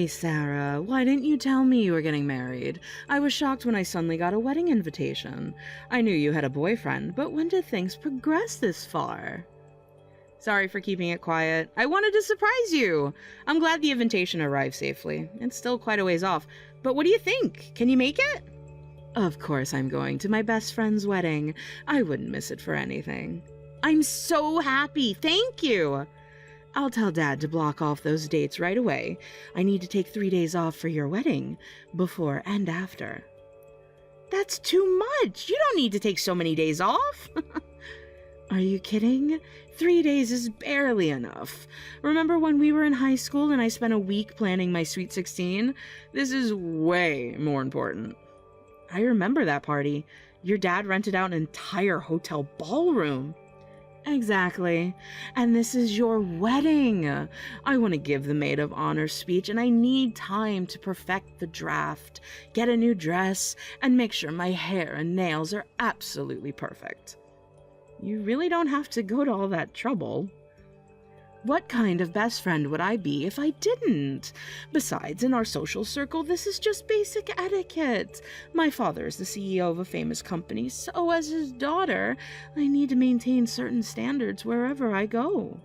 Hey, Sarah, why didn't you tell me you were getting married? I was shocked when I suddenly got a wedding invitation. I knew you had a boyfriend, but when did things progress this far? Sorry for keeping it quiet. I wanted to surprise you. I'm glad the invitation arrived safely. It's still quite a ways off, but what do you think? Can you make it? Of course I'm going to my best friend's wedding. I wouldn't miss it for anything. I'm so happy. Thank you. I'll tell Dad to block off those dates right away. I need to take 3 days off for your wedding, before and after. That's too much. You don't need to take so many days off. Are you kidding? 3 days is barely enough. Remember when we were in high school and I spent a week planning my Sweet 16? This is way more important. I remember that party. Your dad rented out an entire hotel ballroom. Exactly. And this is your wedding. I want to give the maid of honor speech, and I need time to perfect the draft, get a new dress, and make sure my hair and nails are absolutely perfect. You really don't have to go to all that trouble. What kind of best friend would I be if I didn't? Besides, in our social circle, this is just basic etiquette. My father is the CEO of a famous company, so as his daughter, I need to maintain certain standards wherever I go.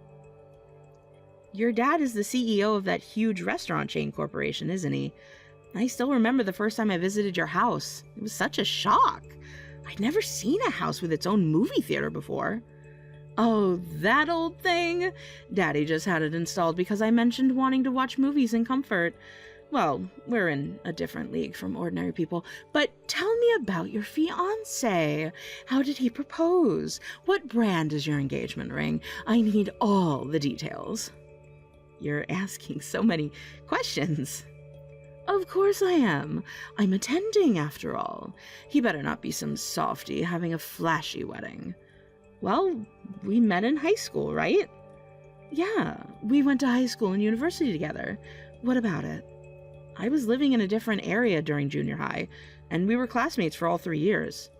Your dad is the CEO of that huge restaurant chain corporation, isn't he? I still remember the first time I visited your house. It was such a shock. I'd never seen a house with its own movie theater before. Oh, that old thing? Daddy just had it installed because I mentioned wanting to watch movies in comfort. Well, we're in a different league from ordinary people. But tell me about your fiancé. How did he propose? What brand is your engagement ring? I need all the details. You're asking so many questions. Of course I am. I'm attending, after all. He better not be some softy having a flashy wedding. Well, we met in high school, right? Yeah, we went to high school and university together. What about it? I was living in a different area during junior high, and we were classmates for all 3 years.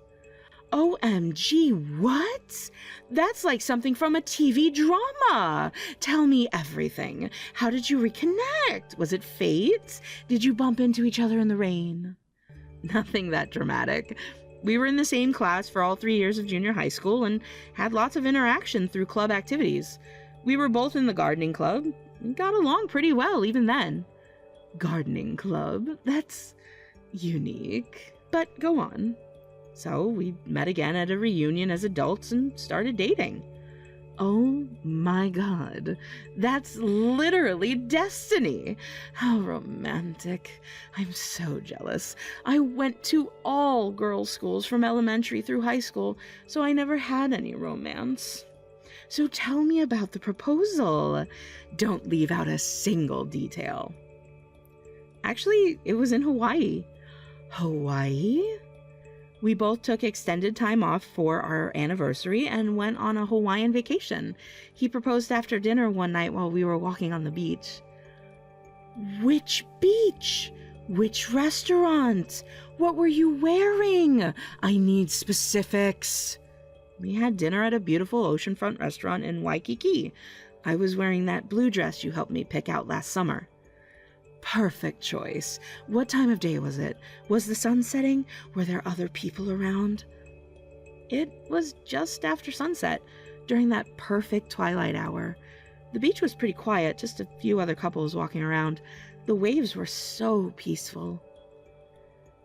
OMG, what? That's like something from a TV drama. Tell me everything. How did you reconnect? Was it fate? Did you bump into each other in the rain? Nothing that dramatic. We were in the same class for all 3 years of junior high school and had lots of interaction through club activities. We were both in the gardening club and got along pretty well even then. Gardening club? That's unique. But go on. So we met again at a reunion as adults and started dating. Oh my God, that's literally destiny. How romantic. I'm so jealous. I went to all girls' schools from elementary through high school, so I never had any romance. So tell me about the proposal. Don't leave out a single detail. Actually, it was in Hawaii. Hawaii? We both took extended time off for our anniversary and went on a Hawaiian vacation. He proposed after dinner one night while we were walking on the beach. Which beach? Which restaurant? What were you wearing? I need specifics. We had dinner at a beautiful oceanfront restaurant in Waikiki. I was wearing that blue dress you helped me pick out last summer. Perfect choice. What time of day was it? Was the sun setting? Were there other people around? It was just after sunset, during that perfect twilight hour. The beach was pretty quiet, just a few other couples walking around. The waves were so peaceful.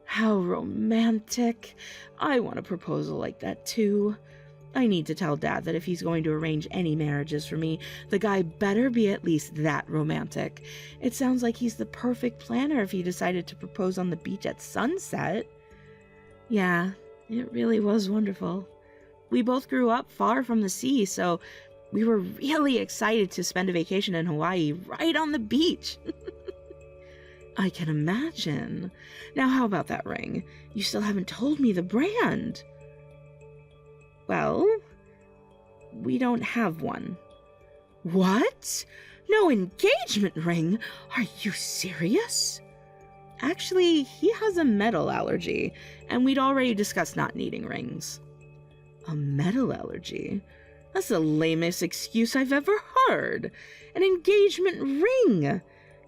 How romantic. I want a proposal like that too. I need to tell Dad that if he's going to arrange any marriages for me, the guy better be at least that romantic. It sounds like he's the perfect planner if he decided to propose on the beach at sunset. Yeah, it really was wonderful. We both grew up far from the sea, so we were really excited to spend a vacation in Hawaii right on the beach. I can imagine. Now, how about that ring? You still haven't told me the brand. Well, we don't have one. What? No engagement ring? Are you serious? Actually, he has a metal allergy, and we'd already discussed not needing rings. A metal allergy? That's the lamest excuse I've ever heard. An engagement ring.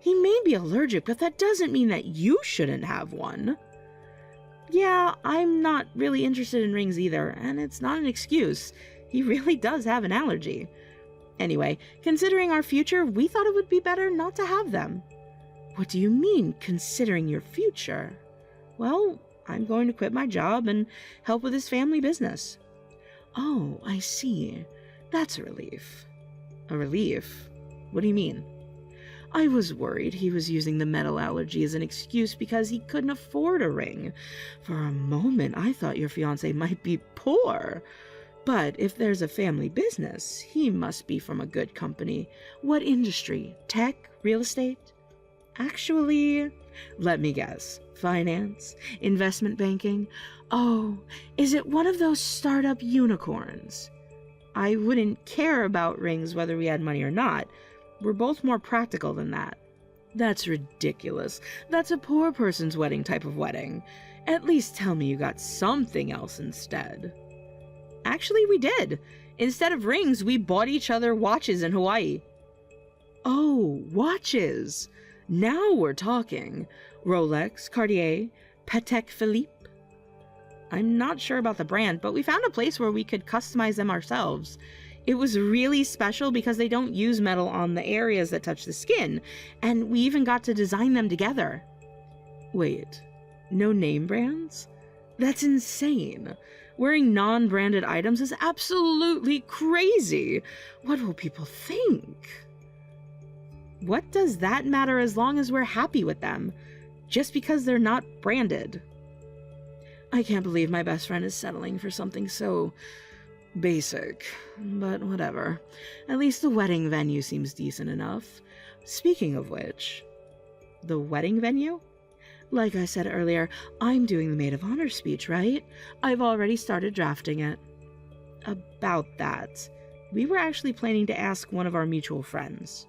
He may be allergic, but that doesn't mean that you shouldn't have one. Yeah, I'm not really interested in rings either, and it's not an excuse. He really does have an allergy. Anyway, considering our future, we thought it would be better not to have them. What do you mean, considering your future? Well, I'm going to quit my job and help with his family business. Oh, I see. That's a relief. A relief? What do you mean? I was worried he was using the metal allergy as an excuse because he couldn't afford a ring. For a moment, I thought your fiancé might be poor. But if there's a family business, he must be from a good company. What industry? Tech? Real estate? Actually, let me guess. Finance? Investment banking? Oh, is it one of those startup unicorns? I wouldn't care about rings whether we had money or not. We're both more practical than that. That's ridiculous. That's a poor person's wedding type of wedding. At least tell me you got something else instead. Actually, we did. Instead of rings, we bought each other watches in Hawaii. Oh, watches. Now we're talking. Rolex, Cartier, Patek Philippe. I'm not sure about the brand, but we found a place where we could customize them ourselves. It was really special because they don't use metal on the areas that touch the skin, and we even got to design them together. Wait, no name brands? That's insane. Wearing non-branded items is absolutely crazy. What will people think? What does that matter as long as we're happy with them? Just because they're not branded. I can't believe my best friend is settling for something so basic, but whatever. At least the wedding venue seems decent enough. Speaking of which, the wedding venue? Like I said earlier, I'm doing the maid of honor speech, right? I've already started drafting it. About that, we were actually planning to ask one of our mutual friends.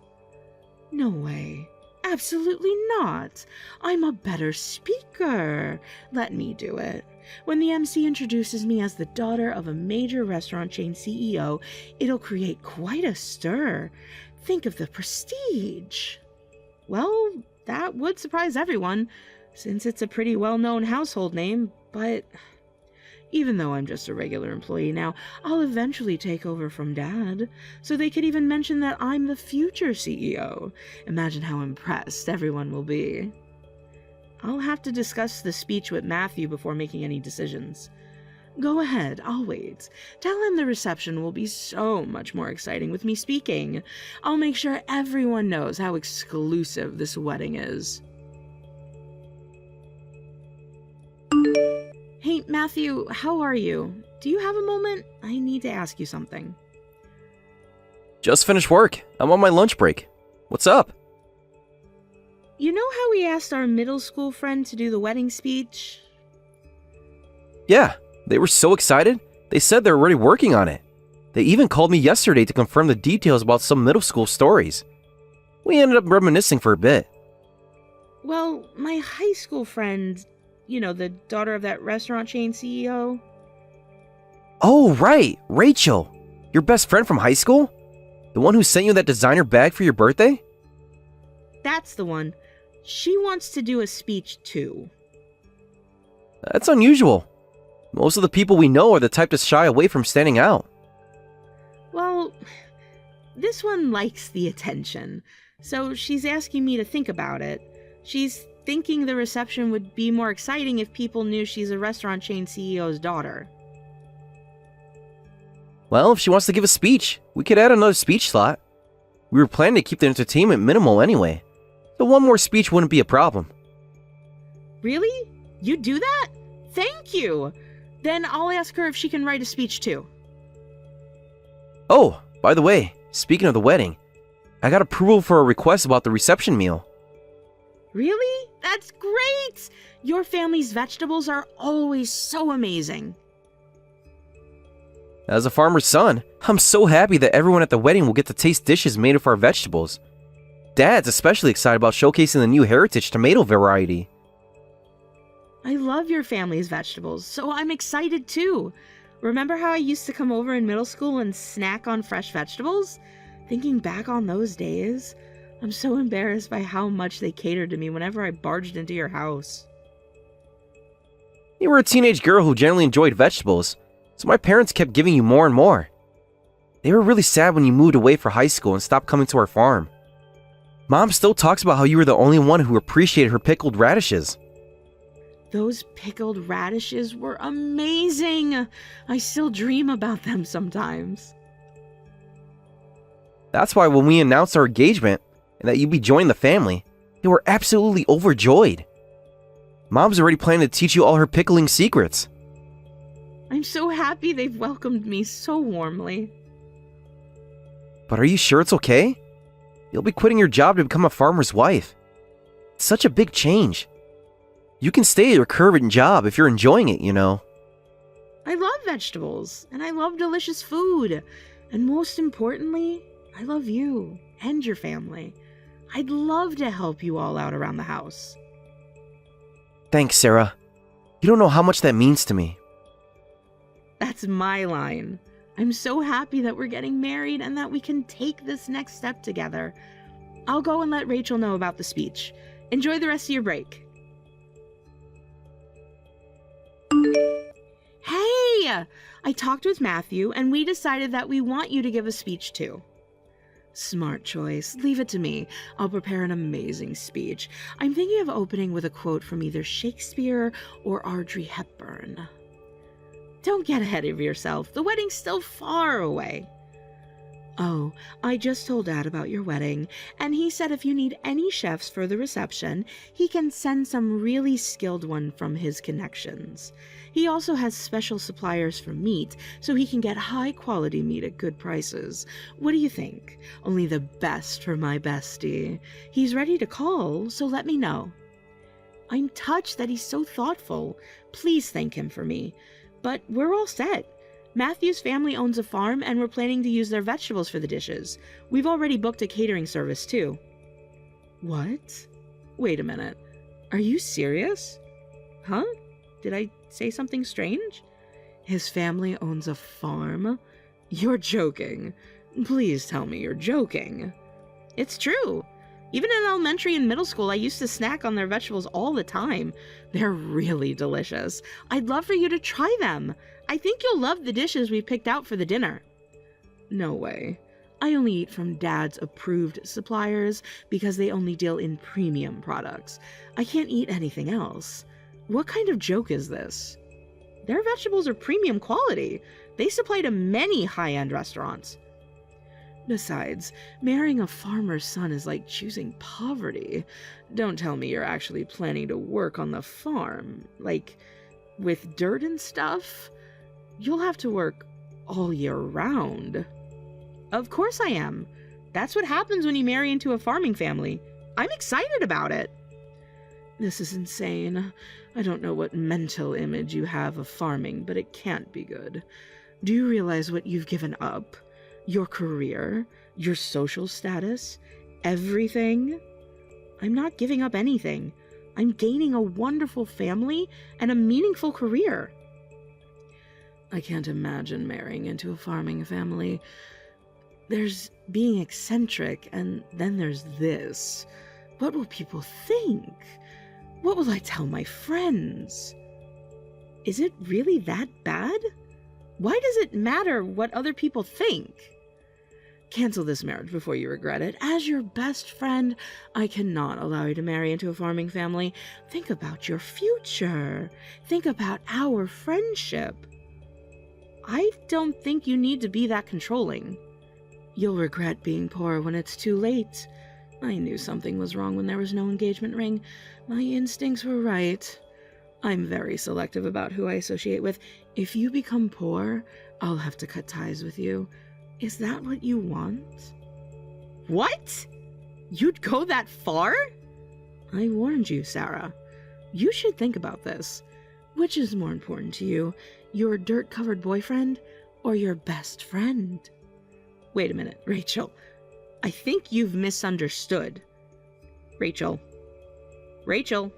No way. Absolutely not. I'm a better speaker. Let me do it. When the MC introduces me as the daughter of a major restaurant chain CEO, it'll create quite a stir. Think of the prestige. Well, that would surprise everyone, since it's a pretty well-known household name, but even though I'm just a regular employee now, I'll eventually take over from Dad, so they could even mention that I'm the future CEO. Imagine how impressed everyone will be. I'll have to discuss the speech with Matthew before making any decisions. Go ahead, I'll wait. Tell him the reception will be so much more exciting with me speaking. I'll make sure everyone knows how exclusive this wedding is. Hey, Matthew, how are you? Do you have a moment? I need to ask you something. Just finished work. I'm on my lunch break. What's up? You know how we asked our middle school friend to do the wedding speech? Yeah, they were so excited. They said they're already working on it. They even called me yesterday to confirm the details about some middle school stories. We ended up reminiscing for a bit. Well, my high school friend, the daughter of that restaurant chain CEO. Oh, right, Rachel. Your best friend from high school? The one who sent you that designer bag for your birthday? That's the one. She wants to do a speech too. That's unusual. Most of the people we know are the type to shy away from standing out. Well, this one likes the attention, so she's asking me to think about it. She's thinking the reception would be more exciting if people knew she's a restaurant chain CEO's daughter. Well, if she wants to give a speech, we could add another speech slot. We were planning to keep the entertainment minimal anyway, so one more speech wouldn't be a problem. Really? You do that? Thank you! Then I'll ask her if she can write a speech too. Oh, by the way, speaking of the wedding, I got approval for a request about the reception meal. Really? That's great! Your family's vegetables are always so amazing. As a farmer's son, I'm so happy that everyone at the wedding will get to taste dishes made of our vegetables. Dad's especially excited about showcasing the new heritage tomato variety. I love your family's vegetables, so I'm excited too. Remember how I used to come over in middle school and snack on fresh vegetables? Thinking back on those days, I'm so embarrassed by how much they catered to me whenever I barged into your house. You were a teenage girl who generally enjoyed vegetables, so my parents kept giving you more and more. They were really sad when you moved away for high school and stopped coming to our farm. Mom still talks about how you were the only one who appreciated her pickled radishes. Those pickled radishes were amazing. I still dream about them sometimes. That's why when we announced our engagement and that you'd be joining the family, they were absolutely overjoyed. Mom's already planning to teach you all her pickling secrets. I'm so happy they've welcomed me so warmly. But are you sure it's okay? You'll be quitting your job to become a farmer's wife. It's such a big change. You can stay at your current job if you're enjoying it, you know. I love vegetables, and I love delicious food. And most importantly, I love you and your family. I'd love to help you all out around the house. Thanks, Sarah. You don't know how much that means to me. That's my line. I'm so happy that we're getting married and that we can take this next step together. I'll go and let Rachel know about the speech. Enjoy the rest of your break. Hey! I talked with Matthew and we decided that we want you to give a speech too. Smart choice. Leave it to me. I'll prepare an amazing speech. I'm thinking of opening with a quote from either Shakespeare or Audrey Hepburn. Don't get ahead of yourself. The wedding's still far away. Oh, I just told Dad about your wedding, and he said if you need any chefs for the reception, he can send some really skilled one from his connections. He also has special suppliers for meat, so he can get high-quality meat at good prices. What do you think? Only the best for my bestie. He's ready to call, so let me know. I'm touched that he's so thoughtful. Please thank him for me. But we're all set. Matthew's family owns a farm, and we're planning to use their vegetables for the dishes. We've already booked a catering service, too. What? Wait a minute. Are you serious? Huh? Did I say something strange? His family owns a farm? You're joking. Please tell me you're joking. It's true. Even in elementary and middle school, I used to snack on their vegetables all the time. They're really delicious. I'd love for you to try them. I think you'll love the dishes we picked out for the dinner. No way. I only eat from Dad's approved suppliers because they only deal in premium products. I can't eat anything else. What kind of joke is this? Their vegetables are premium quality. They supply to many high-end restaurants. Besides, marrying a farmer's son is like choosing poverty. Don't tell me you're actually planning to work on the farm, like with dirt and stuff. You'll have to work all year round. Of course I am. That's what happens when you marry into a farming family. I'm excited about it. This is insane. I don't know what mental image you have of farming, but it can't be good. Do you realize what you've given up? Your career, your social status, everything? I'm not giving up anything. I'm gaining a wonderful family and a meaningful career. I can't imagine marrying into a farming family. There's being eccentric, and then there's this. What will people think? What will I tell my friends? Is it really that bad? Why does it matter what other people think? Cancel this marriage before you regret it. As your best friend, I cannot allow you to marry into a farming family. Think about your future. Think about our friendship. I don't think you need to be that controlling. You'll regret being poor when it's too late. I knew something was wrong when there was no engagement ring. My instincts were right. I'm very selective about who I associate with. If you become poor, I'll have to cut ties with you. Is that what you want? What? You'd go that far? I warned you, Sarah. You should think about this. Which is more important to you, your dirt-covered boyfriend or your best friend? Wait a minute, Rachel. I think you've misunderstood. Rachel. Rachel.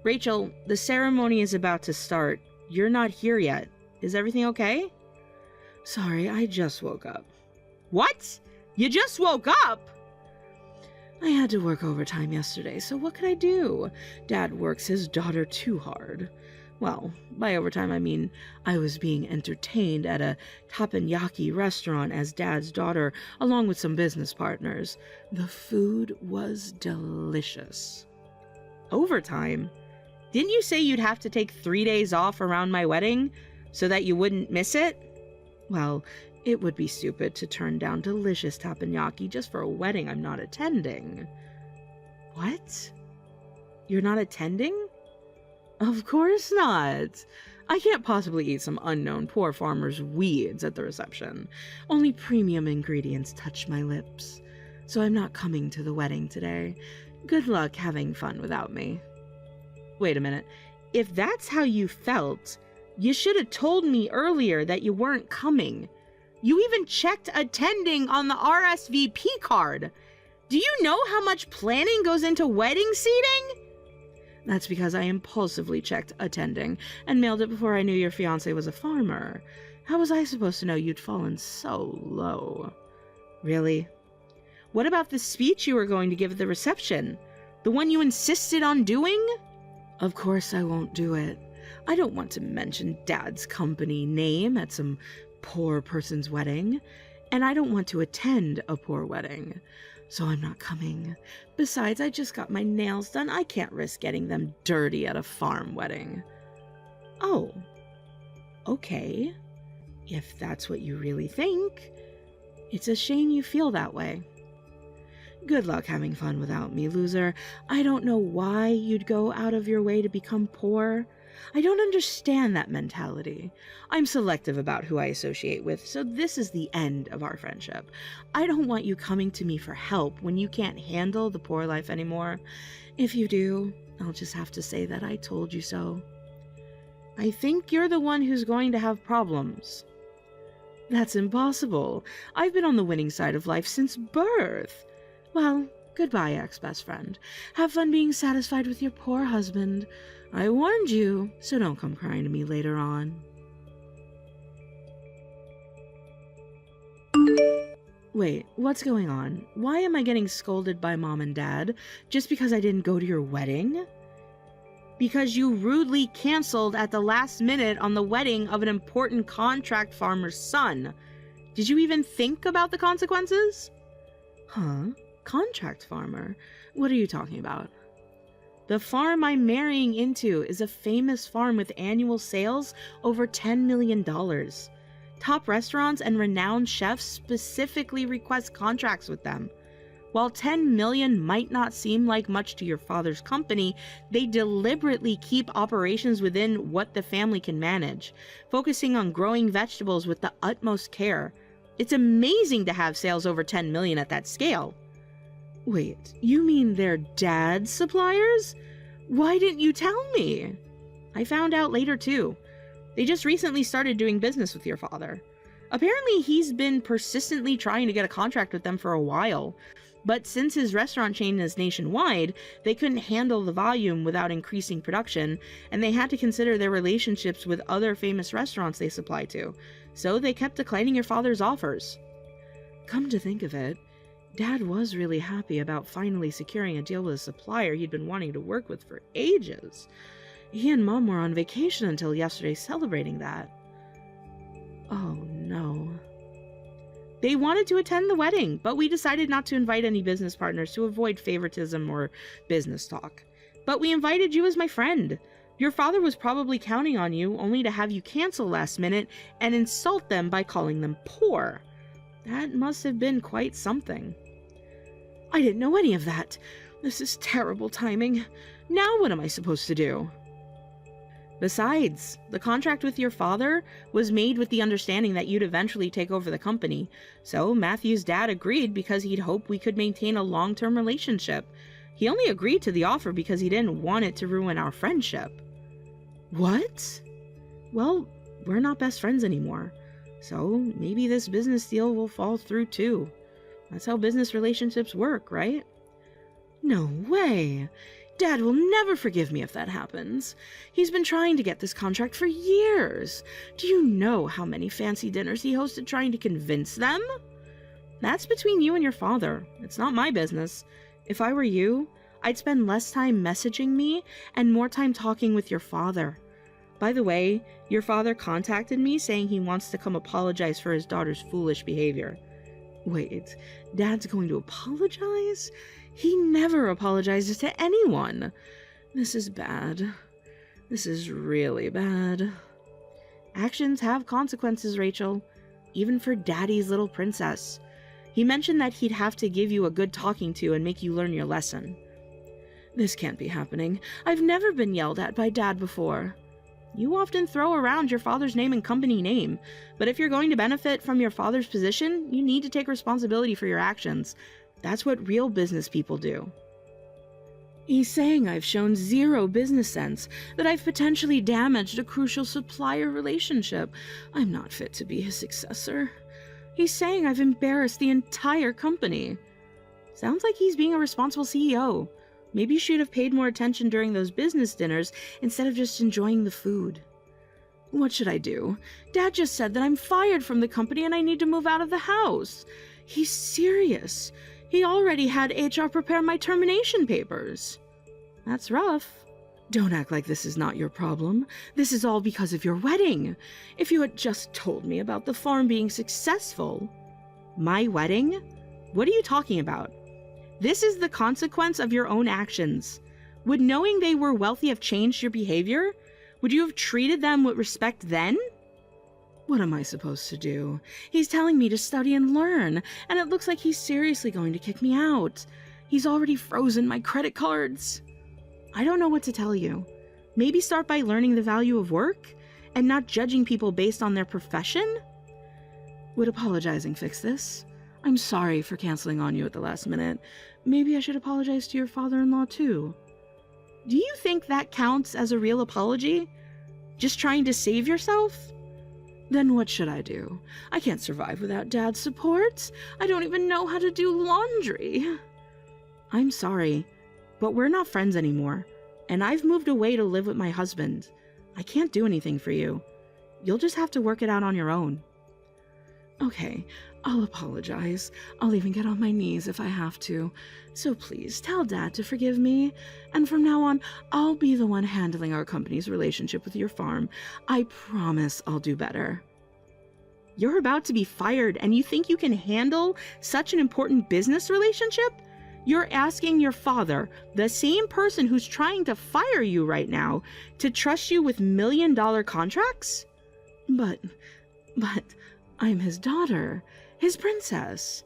Rachel, the ceremony is about to start. You're not here yet. Is everything okay? Sorry, I just woke up. What? You just woke up? I had to work overtime yesterday, so what could I do? Dad works his daughter too hard. Well, by overtime I mean I was being entertained at a teppanyaki restaurant as Dad's daughter, along with some business partners. The food was delicious. Overtime? Didn't you say you'd have to take 3 days off around my wedding so that you wouldn't miss it? Well, it would be stupid to turn down delicious teppanyaki just for a wedding I'm not attending. What? You're not attending? Of course not. I can't possibly eat some unknown poor farmer's weeds at the reception. Only premium ingredients touch my lips. So I'm not coming to the wedding today. Good luck having fun without me. Wait a minute. If that's how you felt, you should have told me earlier that you weren't coming. You even checked attending on the RSVP card. Do you know how much planning goes into wedding seating? That's because I impulsively checked attending and mailed it before I knew your fiancé was a farmer. How was I supposed to know you'd fallen so low? Really? What about the speech you were going to give at the reception? The one you insisted on doing? Of course I won't do it. I don't want to mention Dad's company name at some poor person's wedding, and I don't want to attend a poor wedding, so I'm not coming. Besides, I just got my nails done. I can't risk getting them dirty at a farm wedding. Oh, okay. If that's what you really think, it's a shame you feel that way. Good luck having fun without me, loser. I don't know why you'd go out of your way to become poor. I don't understand that mentality. I'm selective about who I associate with, so this is the end of our friendship. I don't want you coming to me for help when you can't handle the poor life anymore. If you do, I'll just have to say that I told you so. I think you're the one who's going to have problems. That's impossible. I've been on the winning side of life since birth. Well, goodbye, ex-best friend. Have fun being satisfied with your poor husband. I warned you, so don't come crying to me later on. Wait, what's going on? Why am I getting scolded by Mom and Dad just because I didn't go to your wedding? Because you rudely canceled at the last minute on the wedding of an important contract farmer's son. Did you even think about the consequences? Huh? Contract farmer? What are you talking about? The farm I'm marrying into is a famous farm with annual sales over $10 million. Top restaurants and renowned chefs specifically request contracts with them. While $10 million might not seem like much to your father's company, they deliberately keep operations within what the family can manage, focusing on growing vegetables with the utmost care. It's amazing to have sales over $10 million at that scale. Wait, you mean they're Dad's suppliers? Why didn't you tell me? I found out later too. They just recently started doing business with your father. Apparently he's been persistently trying to get a contract with them for a while, but since his restaurant chain is nationwide, they couldn't handle the volume without increasing production, and they had to consider their relationships with other famous restaurants they supply to, so they kept declining your father's offers. Come to think of it, Dad was really happy about finally securing a deal with a supplier he'd been wanting to work with for ages. He and Mom were on vacation until yesterday celebrating that. Oh no. They wanted to attend the wedding, but we decided not to invite any business partners to avoid favoritism or business talk. But we invited you as my friend. Your father was probably counting on you, only to have you cancel last minute and insult them by calling them poor. That must have been quite something. I didn't know any of that. This is terrible timing. Now what am I supposed to do? Besides, the contract with your father was made with the understanding that you'd eventually take over the company, so Matthew's dad agreed because he'd hoped we could maintain a long-term relationship. He only agreed to the offer because he didn't want it to ruin our friendship. What? Well, we're not best friends anymore, so maybe this business deal will fall through too. That's how business relationships work, right? No way! Dad will never forgive me if that happens. He's been trying to get this contract for years. Do you know how many fancy dinners he hosted trying to convince them? That's between you and your father. It's not my business. If I were you, I'd spend less time messaging me and more time talking with your father. By the way, your father contacted me saying he wants to come apologize for his daughter's foolish behavior. Wait, Dad's going to apologize? He never apologizes to anyone. This is bad. This is really bad. Actions have consequences, Rachel. Even for Daddy's little princess. He mentioned that he'd have to give you a good talking to and make you learn your lesson. This can't be happening. I've never been yelled at by Dad before. You often throw around your father's name and company name, but if you're going to benefit from your father's position, you need to take responsibility for your actions. That's what real business people do. He's saying I've shown zero business sense, that I've potentially damaged a crucial supplier relationship. I'm not fit to be his successor. He's saying I've embarrassed the entire company. Sounds like he's being a responsible CEO. Maybe you should have paid more attention during those business dinners instead of just enjoying the food. What should I do? Dad just said that I'm fired from the company and I need to move out of the house. He's serious. He already had HR prepare my termination papers. That's rough. Don't act like this is not your problem. This is all because of your wedding. If you had just told me about the farm being successful. My wedding? What are you talking about? This is the consequence of your own actions. Would knowing they were wealthy have changed your behavior? Would you have treated them with respect then? What am I supposed to do? He's telling me to study and learn, and it looks like he's seriously going to kick me out. He's already frozen my credit cards. I don't know what to tell you. Maybe start by learning the value of work and not judging people based on their profession? Would apologizing fix this? I'm sorry for canceling on you at the last minute. Maybe I should apologize to your father-in-law too. Do you think that counts as a real apology? Just trying to save yourself? Then what should I do? I can't survive without Dad's support. I don't even know how to do laundry. I'm sorry, but we're not friends anymore, and I've moved away to live with my husband. I can't do anything for you. You'll just have to work it out on your own. Okay, I'll apologize. I'll even get on my knees if I have to. So please, tell Dad to forgive me. And from now on, I'll be the one handling our company's relationship with your farm. I promise I'll do better. You're about to be fired, and you think you can handle such an important business relationship? You're asking your father, the same person who's trying to fire you right now, to trust you with million-dollar contracts? But, I'm his daughter, his princess.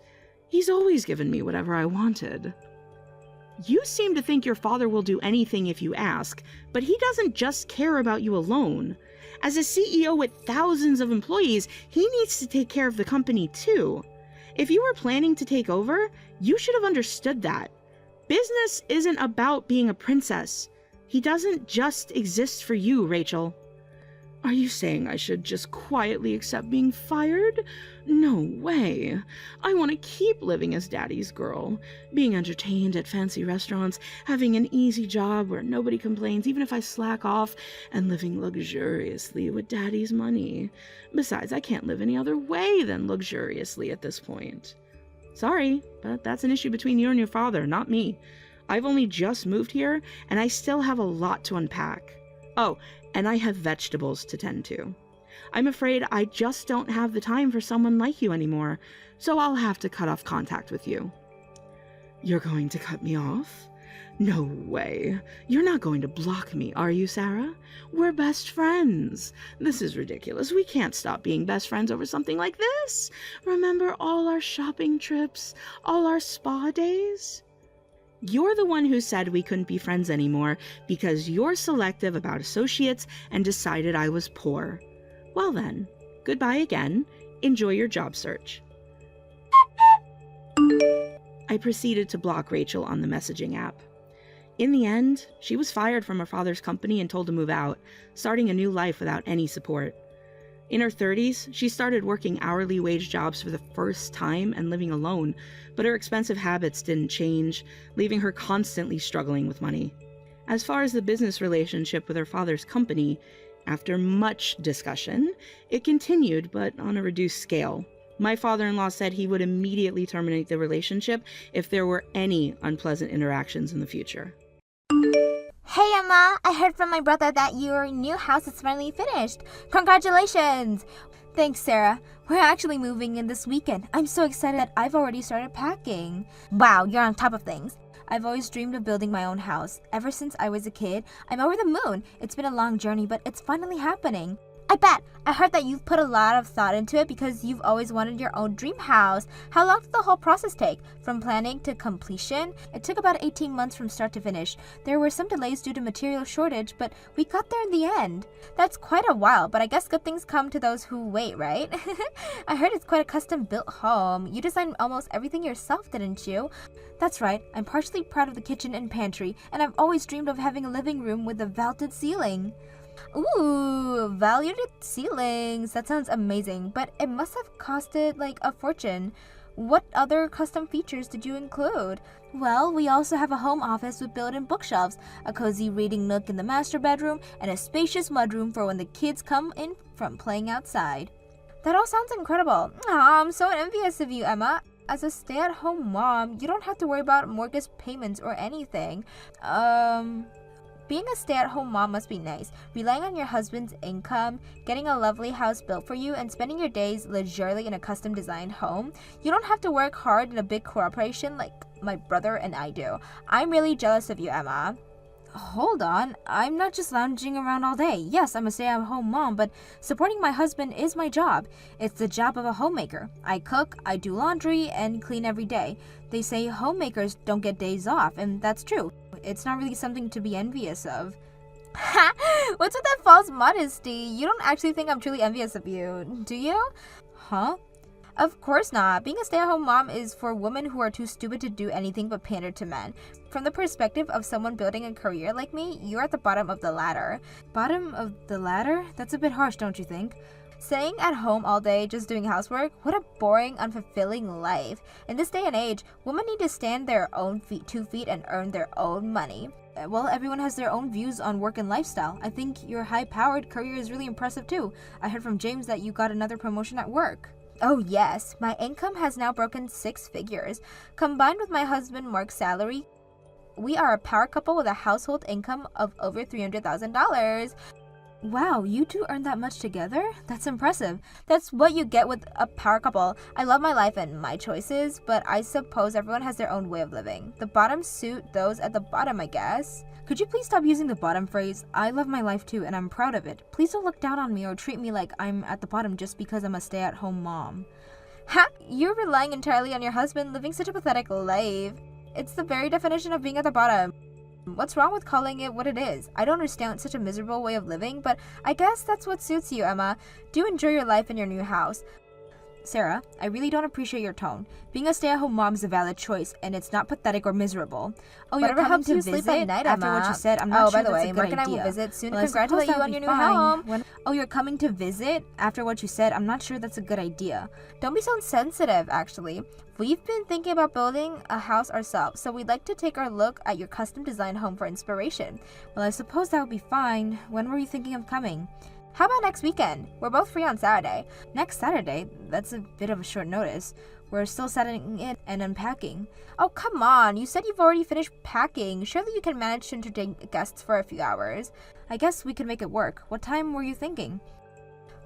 He's always given me whatever I wanted. You seem to think your father will do anything if you ask, but he doesn't just care about you alone. As a CEO with thousands of employees, he needs to take care of the company too. If you were planning to take over, you should have understood that. Business isn't about being a princess. He doesn't just exist for you, Rachel. Are you saying I should just quietly accept being fired? No way. I want to keep living as Daddy's girl, being entertained at fancy restaurants, having an easy job where nobody complains even if I slack off, and living luxuriously with Daddy's money. Besides, I can't live any other way than luxuriously at this point. Sorry, but that's an issue between you and your father, not me. I've only just moved here, and I still have a lot to unpack. Oh, and I have vegetables to tend to. I'm afraid I just don't have the time for someone like you anymore, so I'll have to cut off contact with you. You're going to cut me off? No way. You're not going to block me, are you, Sarah? We're best friends. This is ridiculous. We can't stop being best friends over something like this. Remember all our shopping trips, all our spa days? You're the one who said we couldn't be friends anymore because you're selective about associates and decided I was poor. Well then, goodbye again. Enjoy your job search. I proceeded to block Rachel on the messaging app. In the end, she was fired from her father's company and told to move out, starting a new life without any support. In her 30s, she started working hourly wage jobs for the first time and living alone, but her expensive habits didn't change, leaving her constantly struggling with money. As far as the business relationship with her father's company, after much discussion, it continued, but on a reduced scale. My father-in-law said he would immediately terminate the relationship if there were any unpleasant interactions in the future. Hey Emma, I heard from my brother that your new house is finally finished. Congratulations! Thanks, Sarah. We're actually moving in this weekend. I'm so excited that I've already started packing. Wow, you're on top of things. I've always dreamed of building my own house. Ever since I was a kid, I'm over the moon. It's been a long journey, but it's finally happening. I bet. I heard that you've put a lot of thought into it because you've always wanted your own dream house. How long did the whole process take? From planning to completion? It took about 18 months from start to finish. There were some delays due to material shortage, but we got there in the end. That's quite a while, but I guess good things come to those who wait, right? I heard it's quite a custom-built home. You designed almost everything yourself, didn't you? That's right. I'm partially proud of the kitchen and pantry, and I've always dreamed of having a living room with a vaulted ceiling. Ooh, valued ceilings. That sounds amazing, but it must have costed like a fortune. What other custom features did you include? Well, we also have a home office with built-in bookshelves, a cozy reading nook in the master bedroom, and a spacious mudroom for when the kids come in from playing outside. That all sounds incredible. Aw, I'm so envious of you, Emma. As a stay-at-home mom, you don't have to worry about mortgage payments or anything. Being a stay-at-home mom must be nice. Relying on your husband's income, getting a lovely house built for you, and spending your days luxuriously in a custom-designed home. You don't have to work hard in a big corporation like my brother and I do. I'm really jealous of you, Emma. Hold on, I'm not just lounging around all day. Yes, I'm a stay-at-home mom, but supporting my husband is my job. It's the job of a homemaker. I cook, I do laundry, and clean every day. They say homemakers don't get days off, and that's true. It's not really something to be envious of. Ha! What's with that false modesty? You don't actually think I'm truly envious of you, do you? Huh? Of course not. Being a stay-at-home mom is for women who are too stupid to do anything but pander to men. From the perspective of someone building a career like me, you're at the bottom of the ladder. Bottom of the ladder? That's a bit harsh, don't you think? Staying at home all day just doing housework? What a boring, unfulfilling life. In this day and age, women need to stand their own 2 feet and earn their own money. Well, everyone has their own views on work and lifestyle. I think your high-powered career is really impressive too. I heard from James that you got another promotion at work. Oh yes, my income has now broken 6 figures. Combined with my husband Mark's salary, we are a power couple with a household income of over $300,000. Wow, you two earn that much together? That's impressive. That's what you get with a power couple. I love my life and my choices, but I suppose everyone has their own way of living. The bottoms suit those at the bottom, I guess. Could you please stop using the bottom phrase? I love my life too, and I'm proud of it. Please don't look down on me or treat me like I'm at the bottom just because I'm a stay-at-home mom. Ha! You're relying entirely on your husband, living such a pathetic life. It's the very definition of being at the bottom. What's wrong with calling it what it is? I don't understand such a miserable way of living, but I guess that's what suits you, Emma. Do enjoy your life in your new house. Sarah, I really don't appreciate your tone. Being a stay-at-home mom is a valid choice, and it's not pathetic or miserable. Oh, you're coming to visit sleep at night, after what you said. I'm not sure that's a good idea. By the way, Mark and I will visit soon to congratulate you on your new home. Oh, you're coming to visit? After what you said, I'm not sure that's a good idea. Don't be so insensitive, actually. We've been thinking about building a house ourselves, so we'd like to take our look at your custom-designed home for inspiration. Well, I suppose that would be fine. When were you thinking of coming? How about next weekend? We're both free on Saturday. Next Saturday? That's a bit of a short notice. We're still settling in and unpacking. Oh, come on. You said you've already finished packing. Surely you can manage to entertain guests for a few hours. I guess we could make it work. What time were you thinking?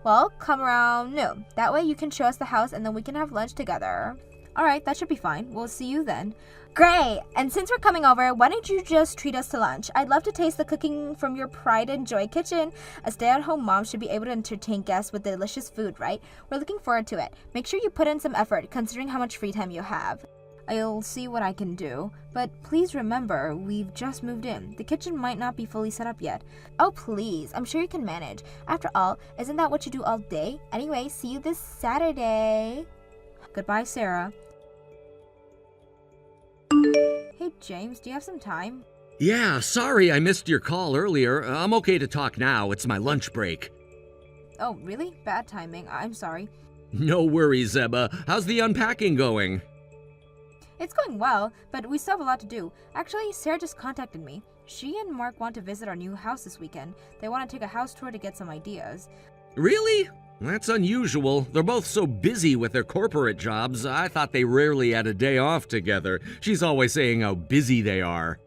Well, come around noon. That way you can show us the house and then we can have lunch together. Alright, that should be fine. We'll see you then. Great! And since we're coming over, why don't you just treat us to lunch? I'd love to taste the cooking from your Pride and Joy kitchen. A stay-at-home mom should be able to entertain guests with delicious food, right? We're looking forward to it. Make sure you put in some effort, considering how much free time you have. I'll see what I can do. But please remember, we've just moved in. The kitchen might not be fully set up yet. Oh, please. I'm sure you can manage. After all, isn't that what you do all day? Anyway, see you this Saturday. Goodbye, Sarah. Hey, James, do you have some time? Yeah, sorry I missed your call earlier. I'm okay to talk now. It's my lunch break. Oh, really? Bad timing. I'm sorry. No worries, Emma. How's the unpacking going? It's going well, but we still have a lot to do. Actually, Sarah just contacted me. She and Mark want to visit our new house this weekend. They want to take a house tour to get some ideas. Really? That's unusual. They're both so busy with their corporate jobs, I thought they rarely had a day off together. She's always saying how busy they are.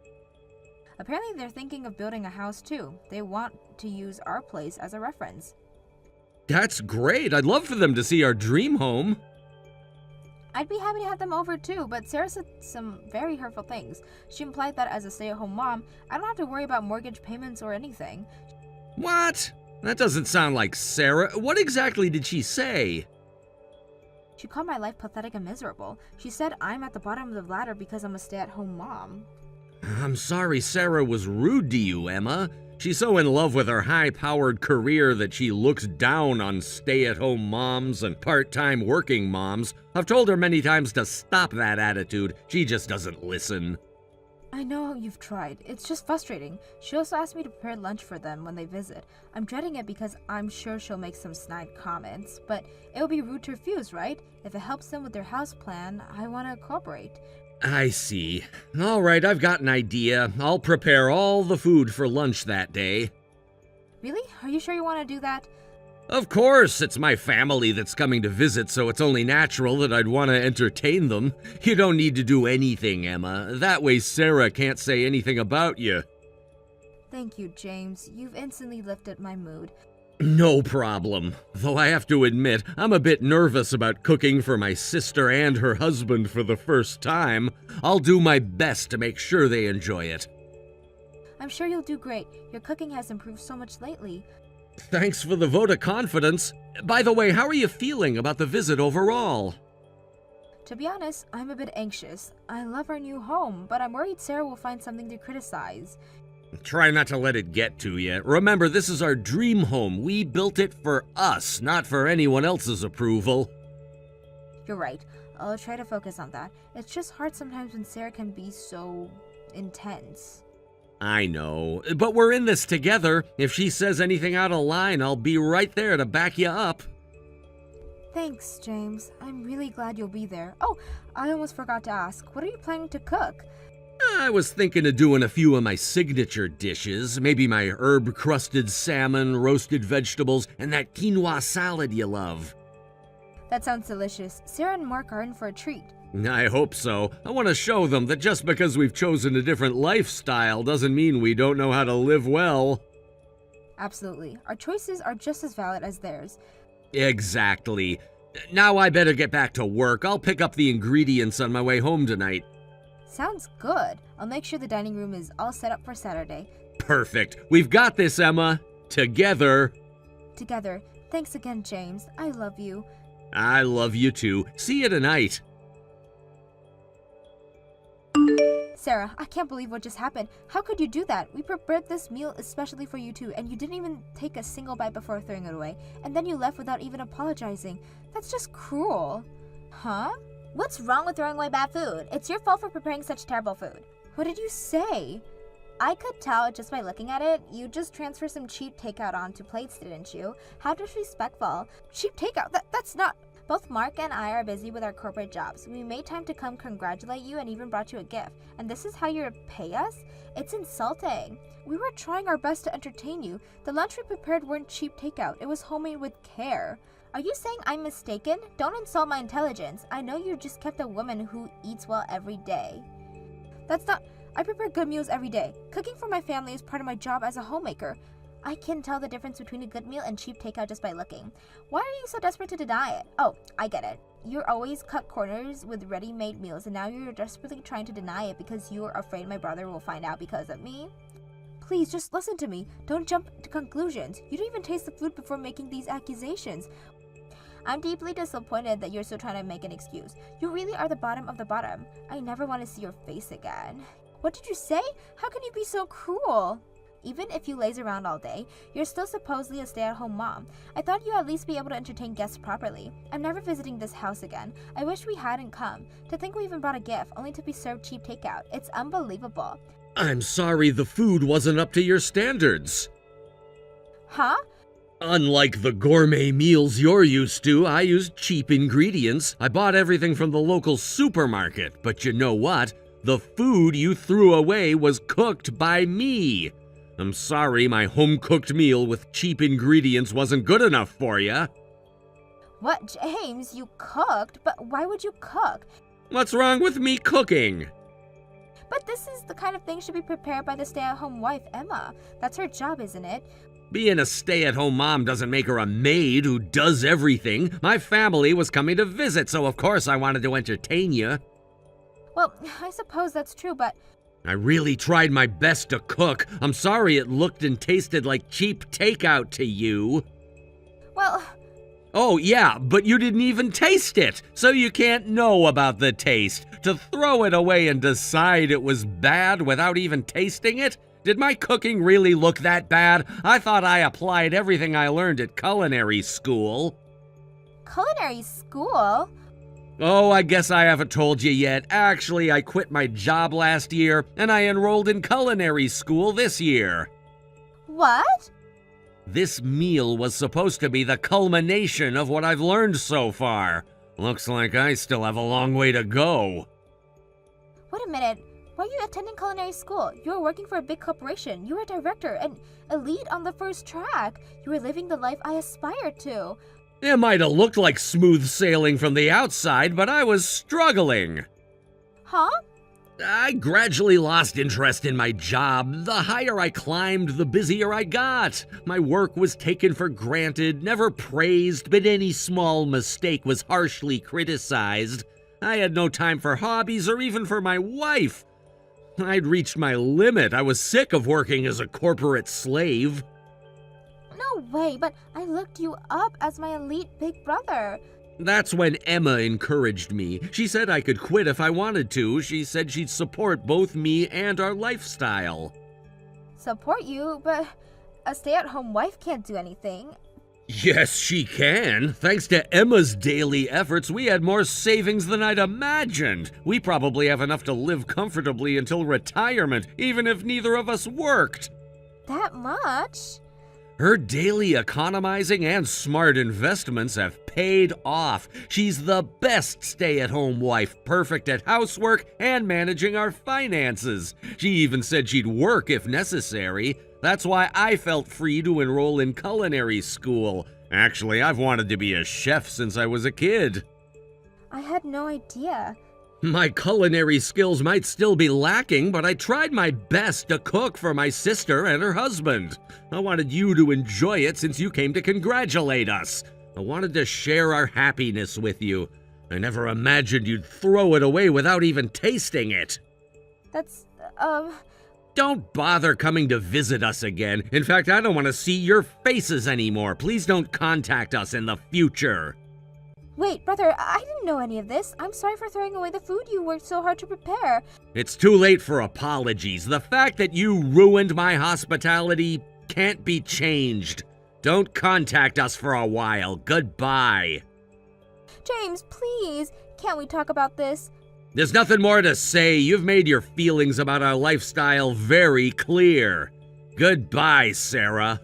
Apparently they're thinking of building a house too. They want to use our place as a reference. That's great. I'd love for them to see our dream home. I'd be happy to have them over too, but Sarah said some very hurtful things. She implied that as a stay-at-home mom, I don't have to worry about mortgage payments or anything. What? That doesn't sound like Sarah. What exactly did she say? She called my life pathetic and miserable. She said I'm at the bottom of the ladder because I'm a stay-at-home mom. I'm sorry Sarah was rude to you, Emma. She's so in love with her high-powered career that she looks down on stay-at-home moms and part-time working moms. I've told her many times to stop that attitude. She just doesn't listen. I know you've tried. It's just frustrating. She also asked me to prepare lunch for them when they visit. I'm dreading it because I'm sure she'll make some snide comments, but it would be rude to refuse, right? If it helps them with their house plan, I want to cooperate. I see. All right, I've got an idea. I'll prepare all the food for lunch that day. Really? Are you sure you want to do that? Of course, it's my family that's coming to visit, so it's only natural that I'd want to entertain them. You don't need to do anything, Emma. That way Sarah can't say anything about you. Thank you, James. You've instantly lifted my mood. No problem. Though I have to admit, I'm a bit nervous about cooking for my sister and her husband for the first time. I'll do my best to make sure they enjoy it. I'm sure you'll do great. Your cooking has improved so much lately. Thanks for the vote of confidence. By the way, how are you feeling about the visit overall? To be honest, I'm a bit anxious. I love our new home, but I'm worried Sarah will find something to criticize. Try not to let it get to you. Remember, this is our dream home. We built it for us, not for anyone else's approval. You're right. I'll try to focus on that. It's just hard sometimes when Sarah can be so intense. I know, but we're in this together. If she says anything out of line, I'll be right there to back you up. Thanks, James. I'm really glad you'll be there. Oh, I almost forgot to ask. What are you planning to cook? I was thinking of doing a few of my signature dishes. Maybe my herb-crusted salmon, roasted vegetables, and that quinoa salad you love. That sounds delicious. Sarah and Mark are in for a treat. I hope so. I want to show them that just because we've chosen a different lifestyle doesn't mean we don't know how to live well. Absolutely. Our choices are just as valid as theirs. Exactly. Now I better get back to work. I'll pick up the ingredients on my way home tonight. Sounds good. I'll make sure the dining room is all set up for Saturday. Perfect. We've got this, Emma. Together. Together. Thanks again, James. I love you. I love you too. See you tonight. Sarah, I can't believe what just happened. How could you do that? We prepared this meal especially for you two, and you didn't even take a single bite before throwing it away. And then you left without even apologizing. That's just cruel. Huh? What's wrong with throwing away bad food? It's your fault for preparing such terrible food. What did you say? I could tell just by looking at it. You just transferred some cheap takeout onto plates, didn't you? How disrespectful. Cheap takeout? That's not... Both Mark and I are busy with our corporate jobs. We made time to come congratulate you and even brought you a gift. And this is how you're to pay us? It's insulting. We were trying our best to entertain you. The lunch we prepared weren't cheap takeout. It was homemade with care. Are you saying I'm mistaken? Don't insult my intelligence. I know you just kept a woman who eats well every day. That's not... I prepare good meals every day. Cooking for my family is part of my job as a homemaker. I can tell the difference between a good meal and cheap takeout just by looking. Why are you so desperate to deny it? Oh, I get it. You're always cut corners with ready-made meals, and now you're desperately trying to deny it because you're afraid my brother will find out because of me? Please, just listen to me. Don't jump to conclusions. You didn't even taste the food before making these accusations. I'm deeply disappointed that you're still trying to make an excuse. You really are the bottom of the bottom. I never want to see your face again. What did you say? How can you be so cruel? Even if you laze around all day, you're still supposedly a stay-at-home mom. I thought you'd at least be able to entertain guests properly. I'm never visiting this house again. I wish we hadn't come. To think we even brought a gift, only to be served cheap takeout. It's unbelievable. I'm sorry the food wasn't up to your standards. Huh? Unlike the gourmet meals you're used to, I used cheap ingredients. I bought everything from the local supermarket. But you know what? The food you threw away was cooked by me. I'm sorry my home-cooked meal with cheap ingredients wasn't good enough for you. What, James? You cooked? But why would you cook? What's wrong with me cooking? But this is the kind of thing should be prepared by the stay-at-home wife, Emma. That's her job, isn't it? Being a stay-at-home mom doesn't make her a maid who does everything. My family was coming to visit, so of course I wanted to entertain you. Well, I suppose that's true, but I really tried my best to cook. I'm sorry it looked and tasted like cheap takeout to you. well, Oh, yeah, but you didn't even taste it, so you can't know about the taste. To throw it away and decide it was bad without even tasting it? Did my cooking really look that bad? I thought I applied everything I learned at culinary school. culinary school? Oh, I guess I haven't told you yet. Actually, I quit my job last year, and I enrolled in culinary school this year. What? This meal was supposed to be the culmination of what I've learned so far. Looks like I still have a long way to go. Wait a minute. Why are you attending culinary school? You were working for a big corporation. You were a director, an elite on the first track. You were living the life I aspired to. It might have looked like smooth sailing from the outside, but I was struggling. Huh? I gradually lost interest in my job. The higher I climbed, the busier I got. My work was taken for granted, never praised, but any small mistake was harshly criticized. I had no time for hobbies or even for my wife. I'd reached my limit. I was sick of working as a corporate slave. No way, but I looked you up as my elite big brother. That's when Emma encouraged me. She said I could quit if I wanted to. She said she'd support both me and our lifestyle. Support you, but a stay-at-home wife can't do anything. Yes, she can. Thanks to Emma's daily efforts, we had more savings than I'd imagined. We probably have enough to live comfortably until retirement, even if neither of us worked. That much? Her daily economizing and smart investments have paid off. She's the best stay-at-home wife, perfect at housework and managing our finances. She even said she'd work if necessary. That's why I felt free to enroll in culinary school. Actually, I've wanted to be a chef since I was a kid. I had no idea. My culinary skills might still be lacking, but I tried my best to cook for my sister and her husband. I wanted you to enjoy it since you came to congratulate us. I wanted to share our happiness with you. I never imagined you'd throw it away without even tasting it. That's, Don't bother coming to visit us again. In fact, I don't want to see your faces anymore. Please don't contact us in the future. Wait, brother, I didn't know any of this. I'm sorry for throwing away the food you worked so hard to prepare. It's too late for apologies. The fact that you ruined my hospitality can't be changed. Don't contact us for a while. Goodbye. James, please, can't we talk about this? There's nothing more to say. You've made your feelings about our lifestyle very clear. Goodbye, Sarah.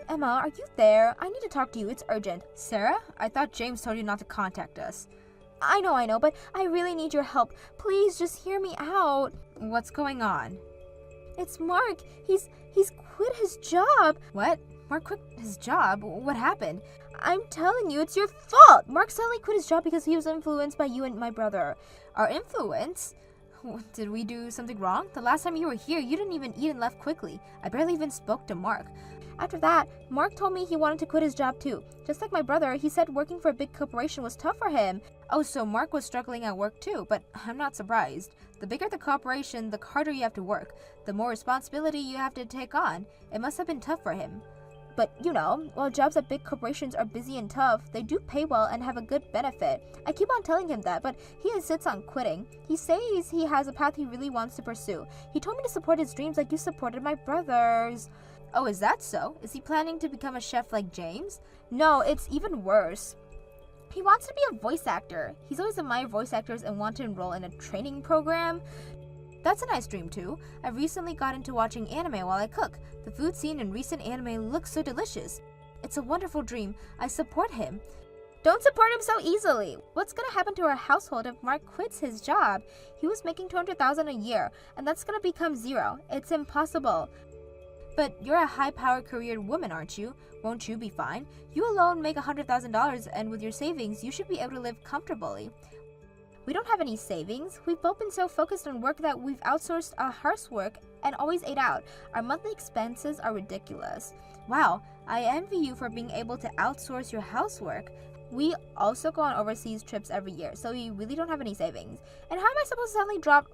Emma, are you there? I need to talk to you. It's urgent. Sarah? I thought James told you not to contact us. I know, but I really need your help. Please, just hear me out. What's going on? It's Mark. He's quit his job. What? Mark quit his job? What happened? I'm telling you, it's your fault. Mark suddenly quit his job because he was influenced by you and my brother. Our influence? Did we do something wrong? The last time you were here, you didn't even eat and left quickly. I barely even spoke to Mark. After that, Mark told me he wanted to quit his job too. Just like my brother, he said working for a big corporation was tough for him. Oh, so Mark was struggling at work too, but I'm not surprised. The bigger the corporation, the harder you have to work. The more responsibility you have to take on. It must have been tough for him. But, while jobs at big corporations are busy and tough, they do pay well and have a good benefit. I keep on telling him that, but he insists on quitting. He says he has a path he really wants to pursue. He told me to support his dreams like you supported my brother's. Oh, is that so? Is he planning to become a chef like James? No, it's even worse. He wants to be a voice actor. He's always admired voice actors and wanted to enroll in a training program. That's a nice dream too. I recently got into watching anime while I cook. The food scene in recent anime looks so delicious. It's a wonderful dream. I support him. Don't support him so easily. What's gonna happen to our household if Mark quits his job? He was making $200,000 a year, and that's gonna become zero. It's impossible. But you're a high-powered career woman, aren't you? Won't you be fine? You alone make $100,000, and with your savings, you should be able to live comfortably. We don't have any savings. We've both been so focused on work that we've outsourced our housework and always ate out. Our monthly expenses are ridiculous. Wow, I envy you for being able to outsource your housework. We also go on overseas trips every year, so we really don't have any savings. And how am I supposed to suddenly drop,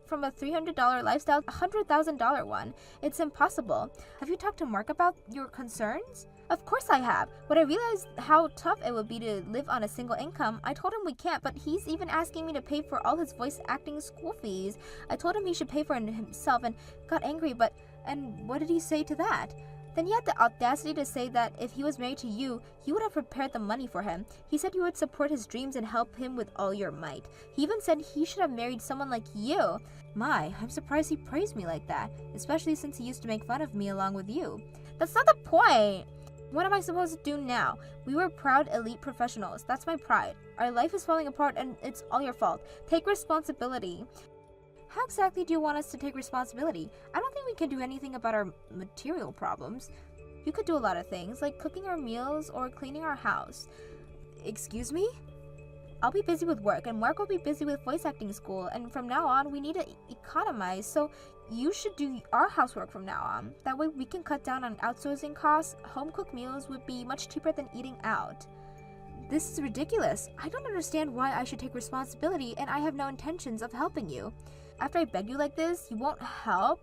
from a $300 lifestyle to a $100,000 one? It's impossible. Have you talked to Mark about your concerns? Of course I have. When I realized how tough it would be to live on a single income, I told him we can't, but he's even asking me to pay for all his voice acting school fees. I told him he should pay for it himself and got angry, and what did he say to that? Then he had the audacity to say that if he was married to you, you would have prepared the money for him. He said you would support his dreams and help him with all your might. He even said he should have married someone like you. My, I'm surprised he praised me like that, especially since he used to make fun of me along with you. That's not the point. What am I supposed to do now? We were proud elite professionals. That's my pride. Our life is falling apart and it's all your fault. Take responsibility. How exactly do you want us to take responsibility? I don't think we can do anything about our material problems. You could do a lot of things, like cooking our meals or cleaning our house. Excuse me? I'll be busy with work, and Mark will be busy with voice acting school, and from now on, we need to economize, so you should do our housework from now on. That way we can cut down on outsourcing costs. Home-cooked meals would be much cheaper than eating out. This is ridiculous. I don't understand why I should take responsibility, and I have no intentions of helping you. After I beg you like this, you won't help?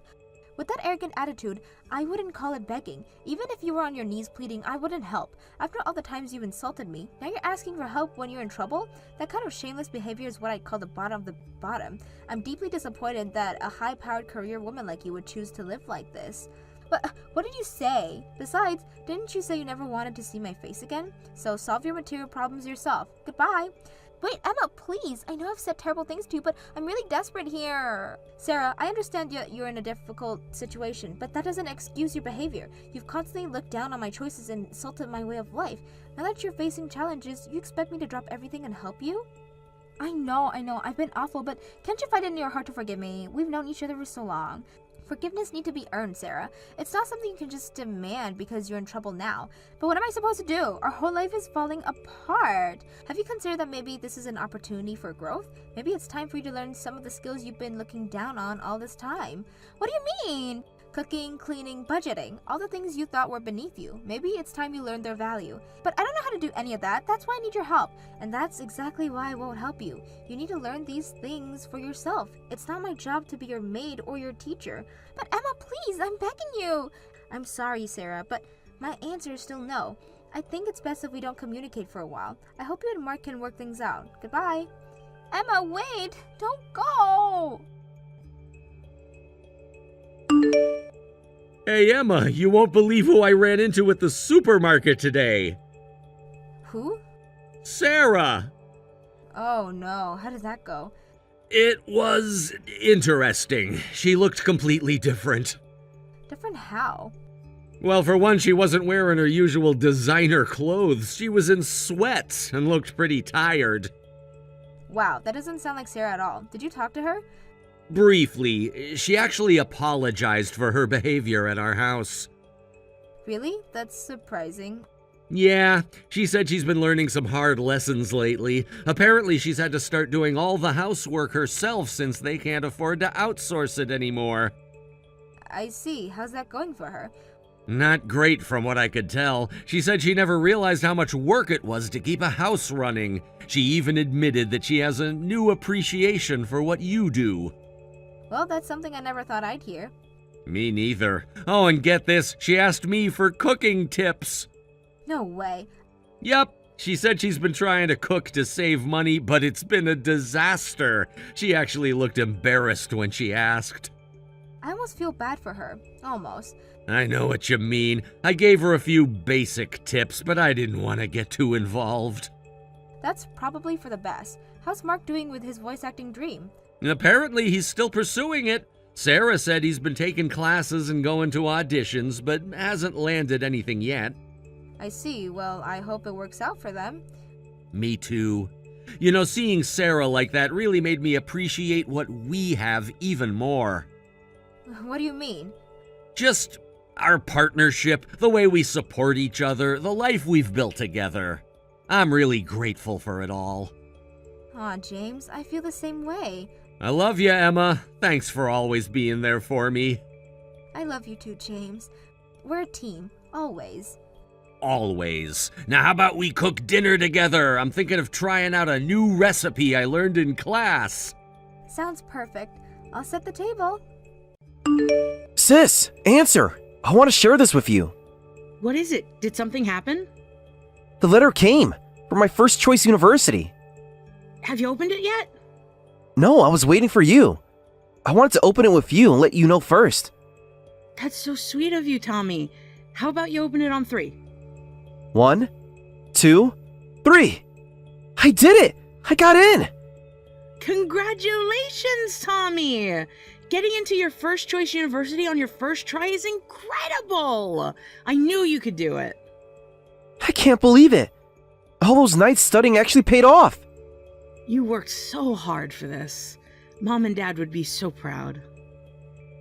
With that arrogant attitude, I wouldn't call it begging. Even if you were on your knees pleading, I wouldn't help. After all the times you've insulted me, now you're asking for help when you're in trouble? That kind of shameless behavior is what I'd call the bottom of the bottom. I'm deeply disappointed that a high-powered career woman like you would choose to live like this. But what did you say? Besides, didn't you say you never wanted to see my face again? So solve your material problems yourself. Goodbye. Wait, Emma, please. I know I've said terrible things to you, but I'm really desperate here. Sarah, I understand you're in a difficult situation, but that doesn't excuse your behavior. You've constantly looked down on my choices and insulted my way of life. Now that you're facing challenges, you expect me to drop everything and help you? I know. I've been awful, but can't you find it in your heart to forgive me? We've known each other for so long. Forgiveness needs to be earned, Sarah. It's not something you can just demand because you're in trouble now. But what am I supposed to do? Our whole life is falling apart. Have you considered that maybe this is an opportunity for growth? Maybe it's time for you to learn some of the skills you've been looking down on all this time. What do you mean? Cooking, cleaning, budgeting, all the things you thought were beneath you. Maybe it's time you learned their value. But I don't know how to do any of that. That's why I need your help. And that's exactly why I won't help you. You need to learn these things for yourself. It's not my job to be your maid or your teacher. But Emma, please, I'm begging you. I'm sorry, Sarah, but my answer is still no. I think it's best if we don't communicate for a while. I hope you and Mark can work things out. Goodbye. Emma, wait! Don't go! Hey, Emma, you won't believe who I ran into at the supermarket today. Who? Sarah. Oh no, how did that go? It was interesting. She looked completely different. Different how? Well, for one, she wasn't wearing her usual designer clothes. She was in sweats and looked pretty tired. Wow, that doesn't sound like Sarah at all. Did you talk to her? Briefly, she actually apologized for her behavior at our house. Really? That's surprising. Yeah, she said she's been learning some hard lessons lately. Apparently, she's had to start doing all the housework herself since they can't afford to outsource it anymore. I see. How's that going for her? Not great from what I could tell. She said she never realized how much work it was to keep a house running. She even admitted that she has a new appreciation for what you do. Well, that's something I never thought I'd hear. Me neither. Oh, and get this, she asked me for cooking tips. No way. Yup, she said she's been trying to cook to save money, but it's been a disaster. She actually looked embarrassed when she asked. I almost feel bad for her. Almost. I know what you mean. I gave her a few basic tips, but I didn't want to get too involved. That's probably for the best. How's Mark doing with his voice acting dream? Apparently, he's still pursuing it. Sarah said he's been taking classes and going to auditions, but hasn't landed anything yet. I see. Well, I hope it works out for them. Me too. You know, seeing Sarah like that really made me appreciate what we have even more. What do you mean? Just Our partnership, the way we support each other, the life we've built together. I'm really grateful for it all. Aw, James, I feel the same way. I love you, Emma. Thanks for always being there for me. I love you too, James. We're a team, always. Always. Now how about we cook dinner together? I'm thinking of trying out a new recipe I learned in class. Sounds perfect. I'll set the table. Sis, answer! I want to share this with you. What is it? Did something happen? The letter came from my first choice university. Have you opened it yet? No, I was waiting for you. I wanted to open it with you and let you know first. That's so sweet of you, Tommy. How about you open it on 3? 1, 2, 3. I did it! I got in! Congratulations, Tommy! Getting into your first choice university on your first try is incredible! I knew you could do it. I can't believe it. All those nights studying actually paid off. You worked so hard for this. Mom and Dad would be so proud.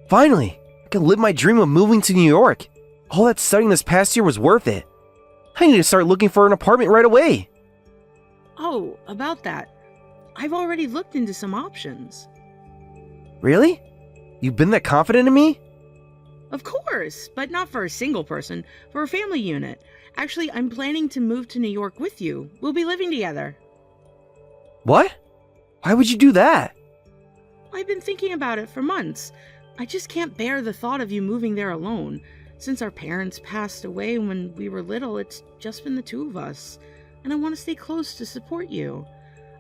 Finally, I can live my dream of moving to New York. All that studying this past year was worth it. I need to start looking for an apartment right away. Oh, about that. I've already looked into some options. Really? You've been that confident in me? Of course, but not for a single person, for a family unit. Actually, I'm planning to move to New York with you. We'll be living together. What? Why would you do that? I've been thinking about it for months. I just can't bear the thought of you moving there alone. Since our parents passed away when we were little, it's just been the two of us. And I want to stay close to support you.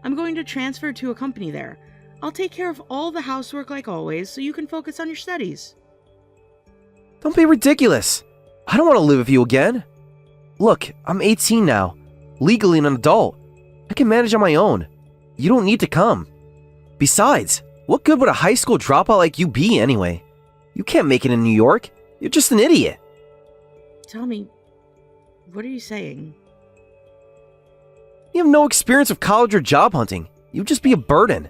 I'm going to transfer to a company there. I'll take care of all the housework like always, so you can focus on your studies. Don't be ridiculous. I don't want to live with you again. Look, I'm 18 now, legally an adult. I can manage on my own. You don't need to come. Besides, what good would a high school dropout like you be anyway? You can't make it in New York. You're just an idiot. Tommy, what are you saying? You have no experience of college or job hunting. You'd just be a burden.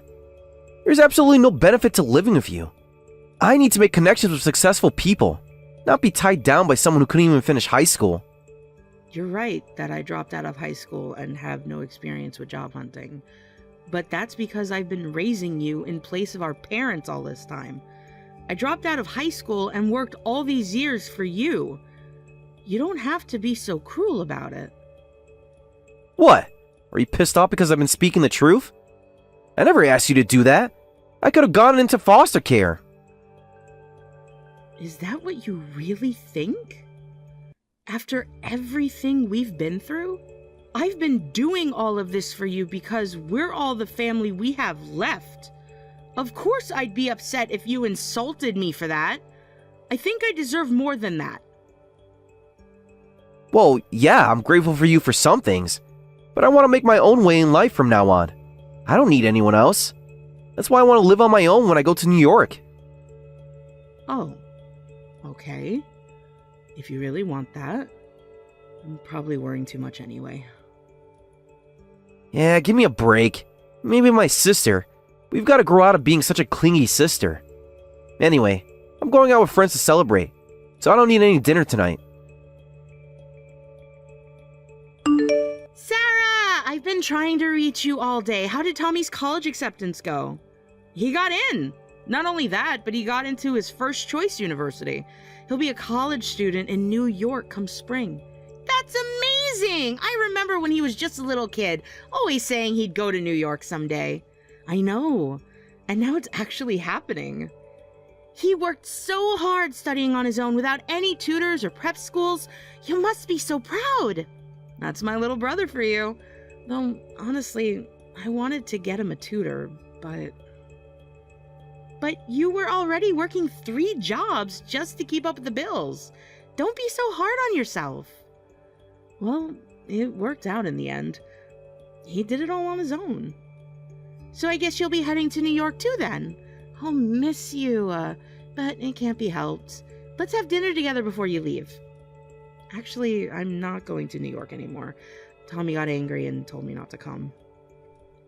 There's absolutely no benefit to living with you. I need to make connections with successful people, not be tied down by someone who couldn't even finish high school. You're right that I dropped out of high school and have no experience with job hunting. But that's because I've been raising you in place of our parents all this time. I dropped out of high school and worked all these years for you. You don't have to be so cruel about it. What? Are you pissed off because I've been speaking the truth? I never asked you to do that. I could have gone into foster care. Is that what you really think? After everything we've been through? I've been doing all of this for you because we're all the family we have left. Of course I'd be upset if you insulted me for that. I think I deserve more than that. Well, yeah, I'm grateful for you for some things, but I want to make my own way in life from now on. I don't need anyone else. That's why I want to live on my own when I go to New York. Oh, okay. If you really want that. I'm probably worrying too much anyway. Yeah, give me a break. Maybe my sister. We've got to grow out of being such a clingy sister. Anyway, I'm going out with friends to celebrate, so I don't need any dinner tonight. Sarah! I've been trying to reach you all day. How did Tommy's college acceptance go? He got in. Not only that, but he got into his first choice university. He'll be a college student in New York come spring. That's amazing! I remember when he was just a little kid, always saying he'd go to New York someday. I know. And now it's actually happening. He worked so hard studying on his own without any tutors or prep schools. You must be so proud. That's my little brother for you. Though, honestly, I wanted to get him a tutor, but you were already working 3 jobs just to keep up with the bills. Don't be so hard on yourself. Well, it worked out in the end. He did it all on his own. So I guess you'll be heading to New York too then. I'll miss you, but it can't be helped. Let's have dinner together before you leave. Actually, I'm not going to New York anymore. Tommy got angry and told me not to come.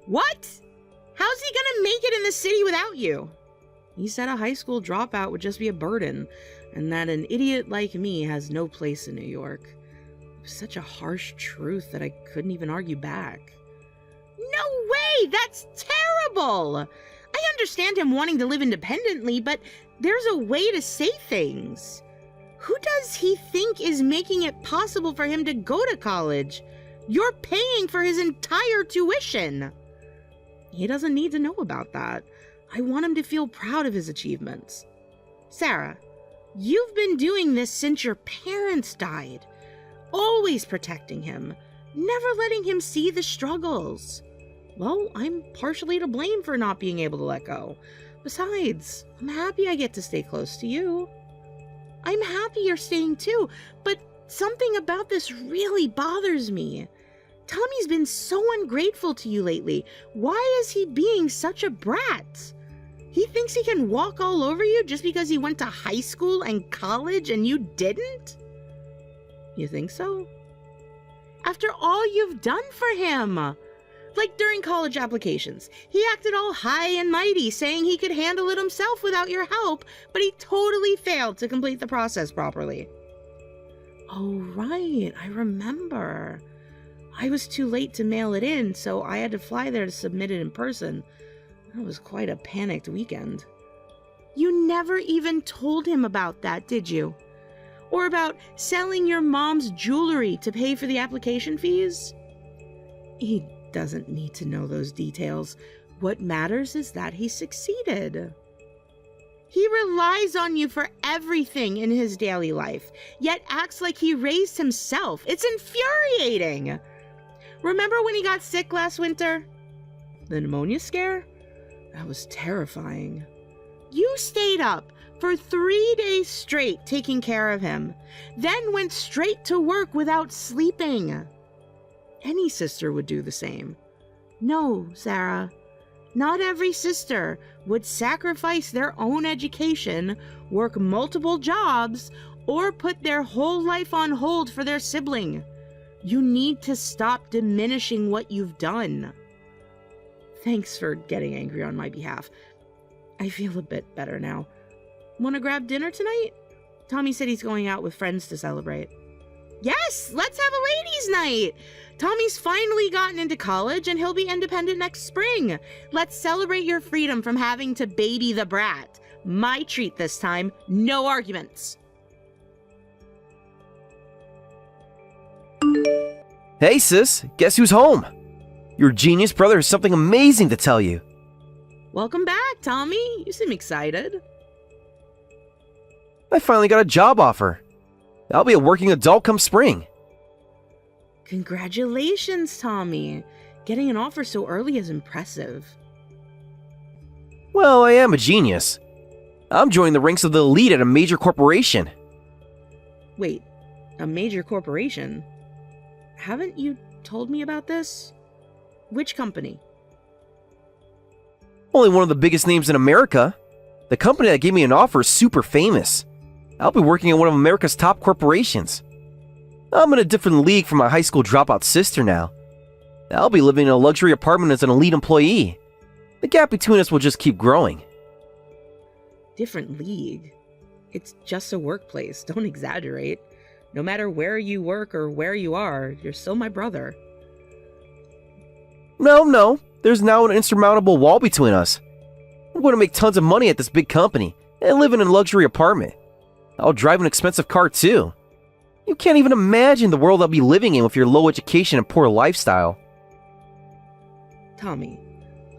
What? How's he gonna make it in the city without you? He said a high school dropout would just be a burden. and that an idiot like me has no place in New York. It was such a harsh truth that I couldn't even argue back. No way! That's terrible! I understand him wanting to live independently, but there's a way to say things. Who does he think is making it possible for him to go to college? You're paying for his entire tuition. He doesn't need to know about that. I want him to feel proud of his achievements. Sarah, you've been doing this since your parents died. Always protecting him, never letting him see the struggles. Well, I'm partially to blame for not being able to let go. Besides, I'm happy I get to stay close to you. I'm happy you're staying too, but something about this really bothers me. Tommy's been so ungrateful to you lately. Why is he being such a brat? He thinks he can walk all over you just because he went to high school and college and you didn't? You think so? After all you've done for him. Like during college applications, he acted all high and mighty, saying he could handle it himself without your help, but he totally failed to complete the process properly. Oh, right, I remember. I was too late to mail it in, so I had to fly there to submit it in person. That was quite a panicked weekend. You never even told him about that, did you? Or about selling your mom's jewelry to pay for the application fees? He doesn't need to know those details. What matters is that he succeeded. He relies on you for everything in his daily life, yet acts like he raised himself. It's infuriating. Remember when he got sick last winter? The pneumonia scare? That was terrifying. You stayed up for 3 days straight taking care of him, then went straight to work without sleeping. Any sister would do the same. No, Sarah, not every sister would sacrifice their own education, work multiple jobs, or put their whole life on hold for their sibling. You need to stop diminishing what you've done. Thanks for getting angry on my behalf. I feel a bit better now. Want to grab dinner tonight? Tommy said he's going out with friends to celebrate. Yes, let's have a ladies' night. Tommy's finally gotten into college and he'll be independent next spring. Let's celebrate your freedom from having to baby the brat. My treat this time, no arguments. Hey sis, guess who's home? Your genius brother has something amazing to tell you. Welcome back, Tommy. You seem excited. I finally got a job offer. I'll be a working adult come spring. Congratulations, Tommy. Getting an offer so early is impressive. Well, I am a genius. I'm joining the ranks of the elite at a major corporation. Wait, a major corporation? Haven't you told me about this? Which company? Only one of the biggest names in America. The company that gave me an offer is super famous. I'll be working at one of America's top corporations. I'm in a different league from my high school dropout sister now. I'll be living in a luxury apartment as an elite employee. The gap between us will just keep growing. Different league? It's just a workplace, don't exaggerate. No matter where you work or where you are, you're still my brother. No, there's now an insurmountable wall between us. I'm going to make tons of money at this big company and live in a luxury apartment. I'll drive an expensive car too. You can't even imagine the world I'll be living in with your low education and poor lifestyle. Tommy,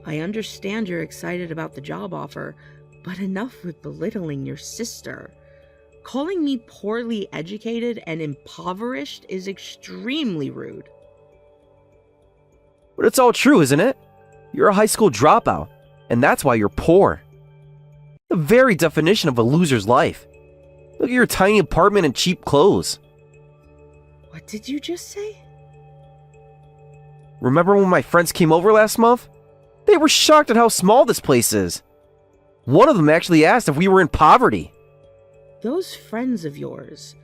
I understand you're excited about the job offer, but enough with belittling your sister. Calling me poorly educated and impoverished is extremely rude. But it's all true, isn't it? You're a high school dropout, and that's why you're poor. The very definition of a loser's life. Look at your tiny apartment and cheap clothes. What did you just say? Remember when my friends came over last month? They were shocked at how small this place is. One of them actually asked if we were in poverty. Those friends of yours,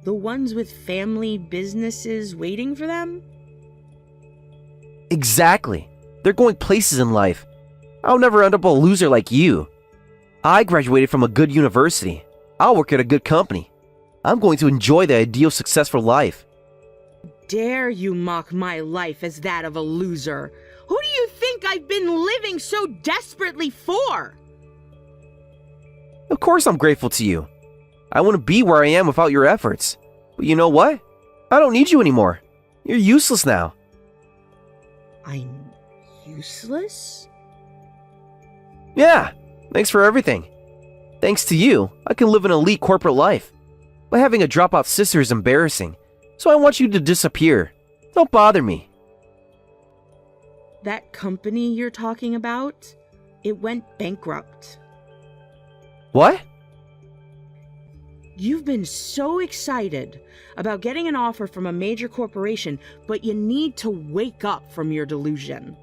the ones with family businesses waiting for them? Exactly. They're going places in life. I'll never end up a loser like you. I graduated from a good university. I'll work at a good company. I'm going to enjoy the ideal successful life. Dare you mock my life as that of a loser? Who do you think I've been living so desperately for? Of course I'm grateful to you. I wouldn't be where I am without your efforts. But you know what? I don't need you anymore. You're useless now. I'm useless? Yeah, thanks for everything. Thanks to you, I can live an elite corporate life. But having a dropout sister is embarrassing, so I want you to disappear. Don't bother me. That company you're talking about, it went bankrupt. What? You've been so excited about getting an offer from a major corporation, but you need to wake up from your delusion.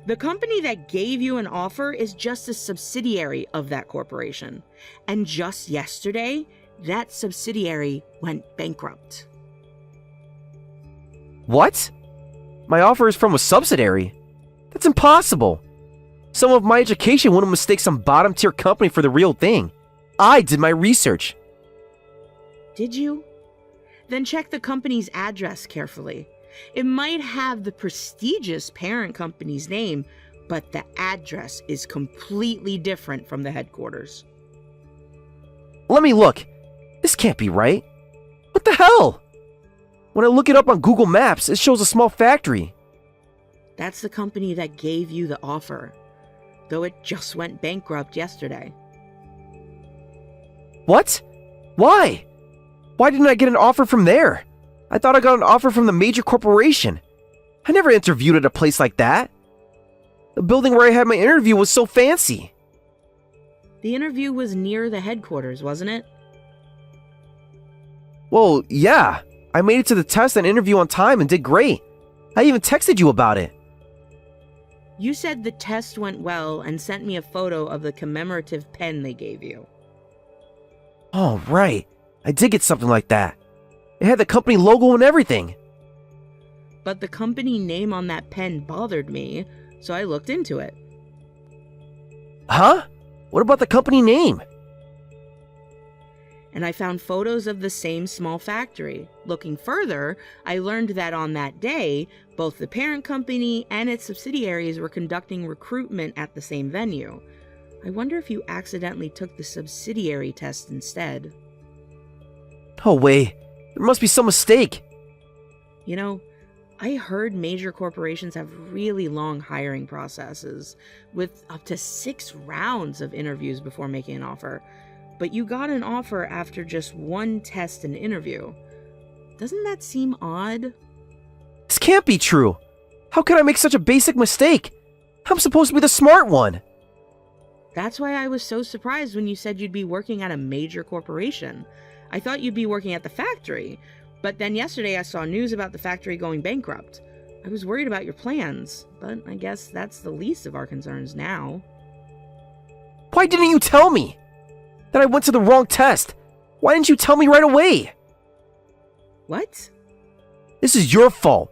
The company that gave you an offer is just a subsidiary of that corporation. And just yesterday, that subsidiary went bankrupt. What? My offer is from a subsidiary? That's impossible. Someone with my education wouldn't mistake some bottom-tier company for the real thing. I did my research. Did you? Then check the company's address carefully. It might have the prestigious parent company's name, but the address is completely different from the headquarters. Let me look. This can't be right. What the hell? When I look it up on Google Maps, it shows a small factory. That's the company that gave you the offer, though it just went bankrupt yesterday. What? Why? Why didn't I get an offer from there? I thought I got an offer from the major corporation. I never interviewed at a place like that. The building where I had my interview was so fancy. The interview was near the headquarters, wasn't it? Well, yeah. I made it to the test and interview on time and did great. I even texted you about it. You said the test went well and sent me a photo of the commemorative pen they gave you. Oh, right. I did get something like that. It had the company logo and everything. But the company name on that pen bothered me, so I looked into it. Huh? What about the company name? And I found photos of the same small factory. Looking further, I learned that on that day, both the parent company and its subsidiaries were conducting recruitment at the same venue. I wonder if you accidentally took the subsidiary test instead. No way. There must be some mistake. You know, I heard major corporations have really long hiring processes, with up to 6 rounds of interviews before making an offer. But you got an offer after just 1 test and interview. Doesn't that seem odd? This can't be true. How could I make such a basic mistake? I'm supposed to be the smart one. That's why I was so surprised when you said you'd be working at a major corporation. I thought you'd be working at the factory, but then yesterday I saw news about the factory going bankrupt. I was worried about your plans, but I guess that's the least of our concerns now. Why didn't you tell me? That I went to the wrong test. Why didn't you tell me right away? What? This is your fault.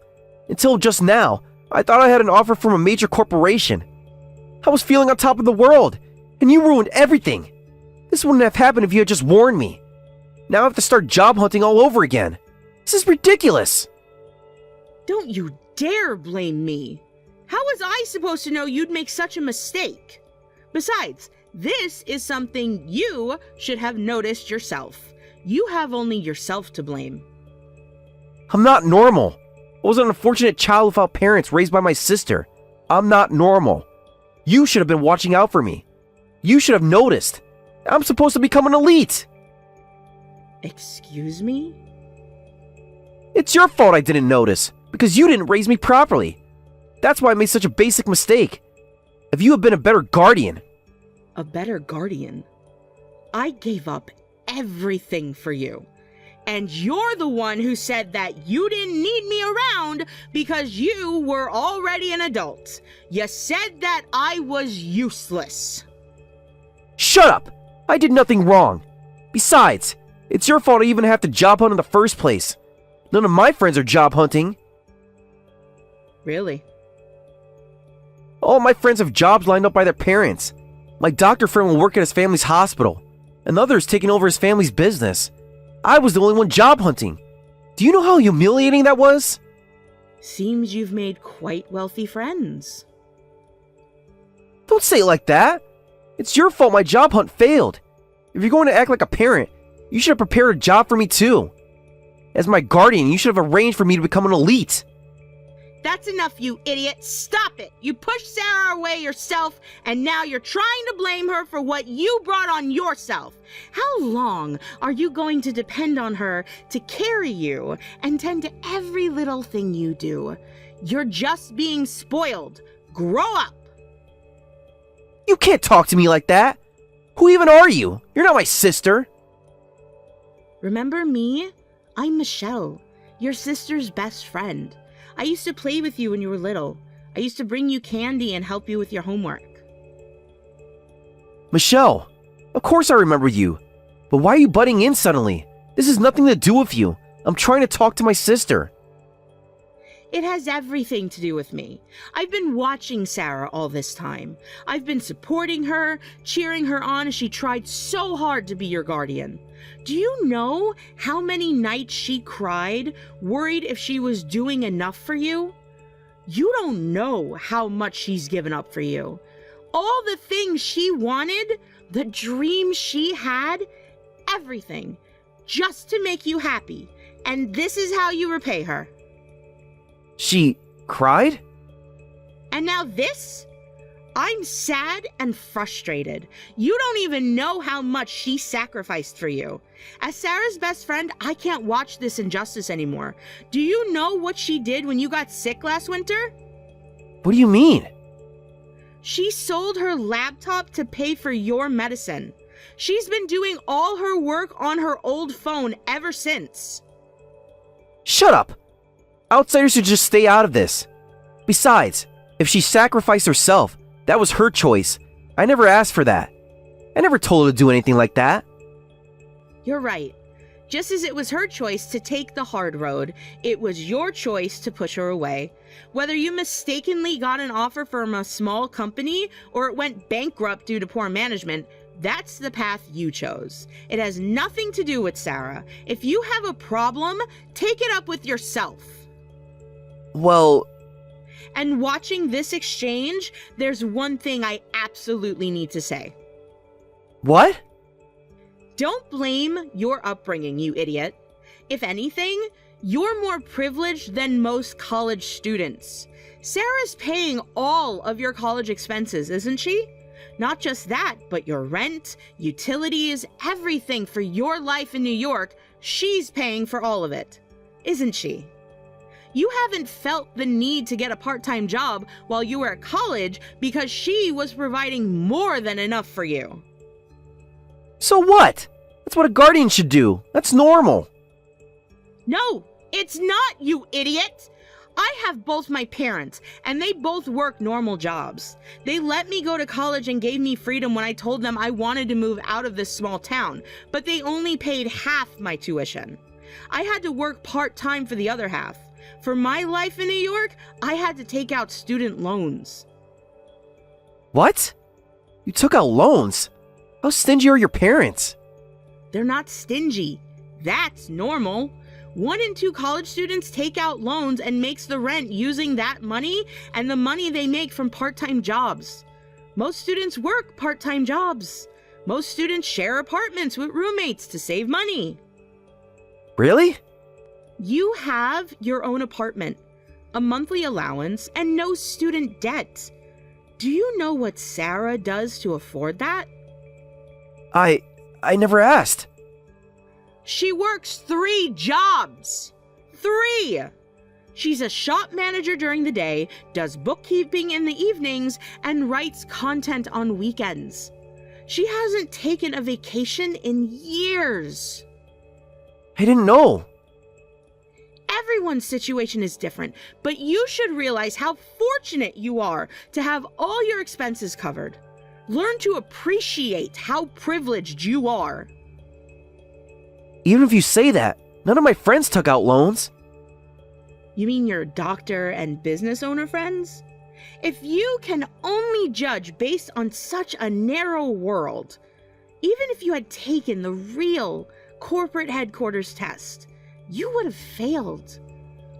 Until just now, I thought I had an offer from a major corporation. I was feeling on top of the world, and you ruined everything. This wouldn't have happened if you had just warned me. Now I have to start job hunting all over again. This is ridiculous. Don't you dare blame me. How was I supposed to know you'd make such a mistake? Besides, this is something you should have noticed yourself. You have only yourself to blame. I'm not normal. I was an unfortunate child without parents raised by my sister. I'm not normal. You should have been watching out for me. You should have noticed. I'm supposed to become an elite. Excuse me? It's your fault I didn't notice, because you didn't raise me properly. That's why I made such a basic mistake. If you had been a better guardian... A better guardian? I gave up everything for you. And you're the one who said that you didn't need me around because you were already an adult. You said that I was useless. Shut up! I did nothing wrong. Besides, it's your fault I even have to job hunt in the first place. None of my friends are job hunting. Really? All my friends have jobs lined up by their parents. My doctor friend will work at his family's hospital. Another is taking over his family's business. I was the only one job hunting. Do you know how humiliating that was? Seems you've made quite wealthy friends. Don't say it like that. It's your fault my job hunt failed. If you're going to act like a parent, you should have prepared a job for me too. As my guardian, you should have arranged for me to become an elite. That's enough, you idiot. Stop it. You pushed Sarah away yourself, and now you're trying to blame her for what you brought on yourself. How long are you going to depend on her to carry you and tend to every little thing you do? You're just being spoiled. Grow up. You can't talk to me like that. Who even are you? You're not my sister. Remember me? I'm Michelle, your sister's best friend. I used to play with you when you were little. I used to bring you candy and help you with your homework. Michelle, of course I remember you. But why are you butting in suddenly? This has nothing to do with you. I'm trying to talk to my sister. It has everything to do with me. I've been watching Sarah all this time. I've been supporting her, cheering her on as she tried so hard to be your guardian. Do you know how many nights she cried, worried if she was doing enough for you? You don't know how much she's given up for you. All the things she wanted, the dreams she had, everything, just to make you happy. And this is how you repay her. She cried? And now this? I'm sad and frustrated. You don't even know how much she sacrificed for you. As Sarah's best friend, I can't watch this injustice anymore. Do you know what she did when you got sick last winter? What do you mean? She sold her laptop to pay for your medicine. She's been doing all her work on her old phone ever since. Shut up! Outsiders should just stay out of this. Besides, if she sacrificed herself, that was her choice. I never asked for that. I never told her to do anything like that. You're right. Just as it was her choice to take the hard road, it was your choice to push her away. Whether you mistakenly got an offer from a small company or it went bankrupt due to poor management, that's the path you chose. It has nothing to do with Sarah. If you have a problem, take it up with yourself. Well... And watching this exchange, there's one thing I absolutely need to say. What? Don't blame your upbringing, you idiot. If anything, you're more privileged than most college students. Sarah's paying all of your college expenses, isn't she? Not just that, but your rent, utilities, everything for your life in New York, she's paying for all of it, isn't she? You haven't felt the need to get a part-time job while you were at college because she was providing more than enough for you. So what? That's what a guardian should do. That's normal. No, it's not, you idiot! I have both my parents, and they both work normal jobs. They let me go to college and gave me freedom when I told them I wanted to move out of this small town, but they only paid half my tuition. I had to work part-time for the other half. For my life in New York, I had to take out student loans. What? You took out loans? How stingy are your parents? They're not stingy. That's normal. 1 in 2 college students take out loans and makes the rent using that money and the money they make from part-time jobs. Most students work part-time jobs. Most students share apartments with roommates to save money. Really? You have your own apartment, a monthly allowance, and no student debt. Do you know what Sarah does to afford that? I never asked. She works 3 jobs. 3! She's a shop manager during the day, does bookkeeping in the evenings, and writes content on weekends. She hasn't taken a vacation in years. I didn't know. Everyone's situation is different, but you should realize how fortunate you are to have all your expenses covered. Learn to appreciate how privileged you are. Even if you say that, none of my friends took out loans. You mean your doctor and business owner friends? If you can only judge based on such a narrow world, Even if you had taken the real corporate headquarters test, you would have failed.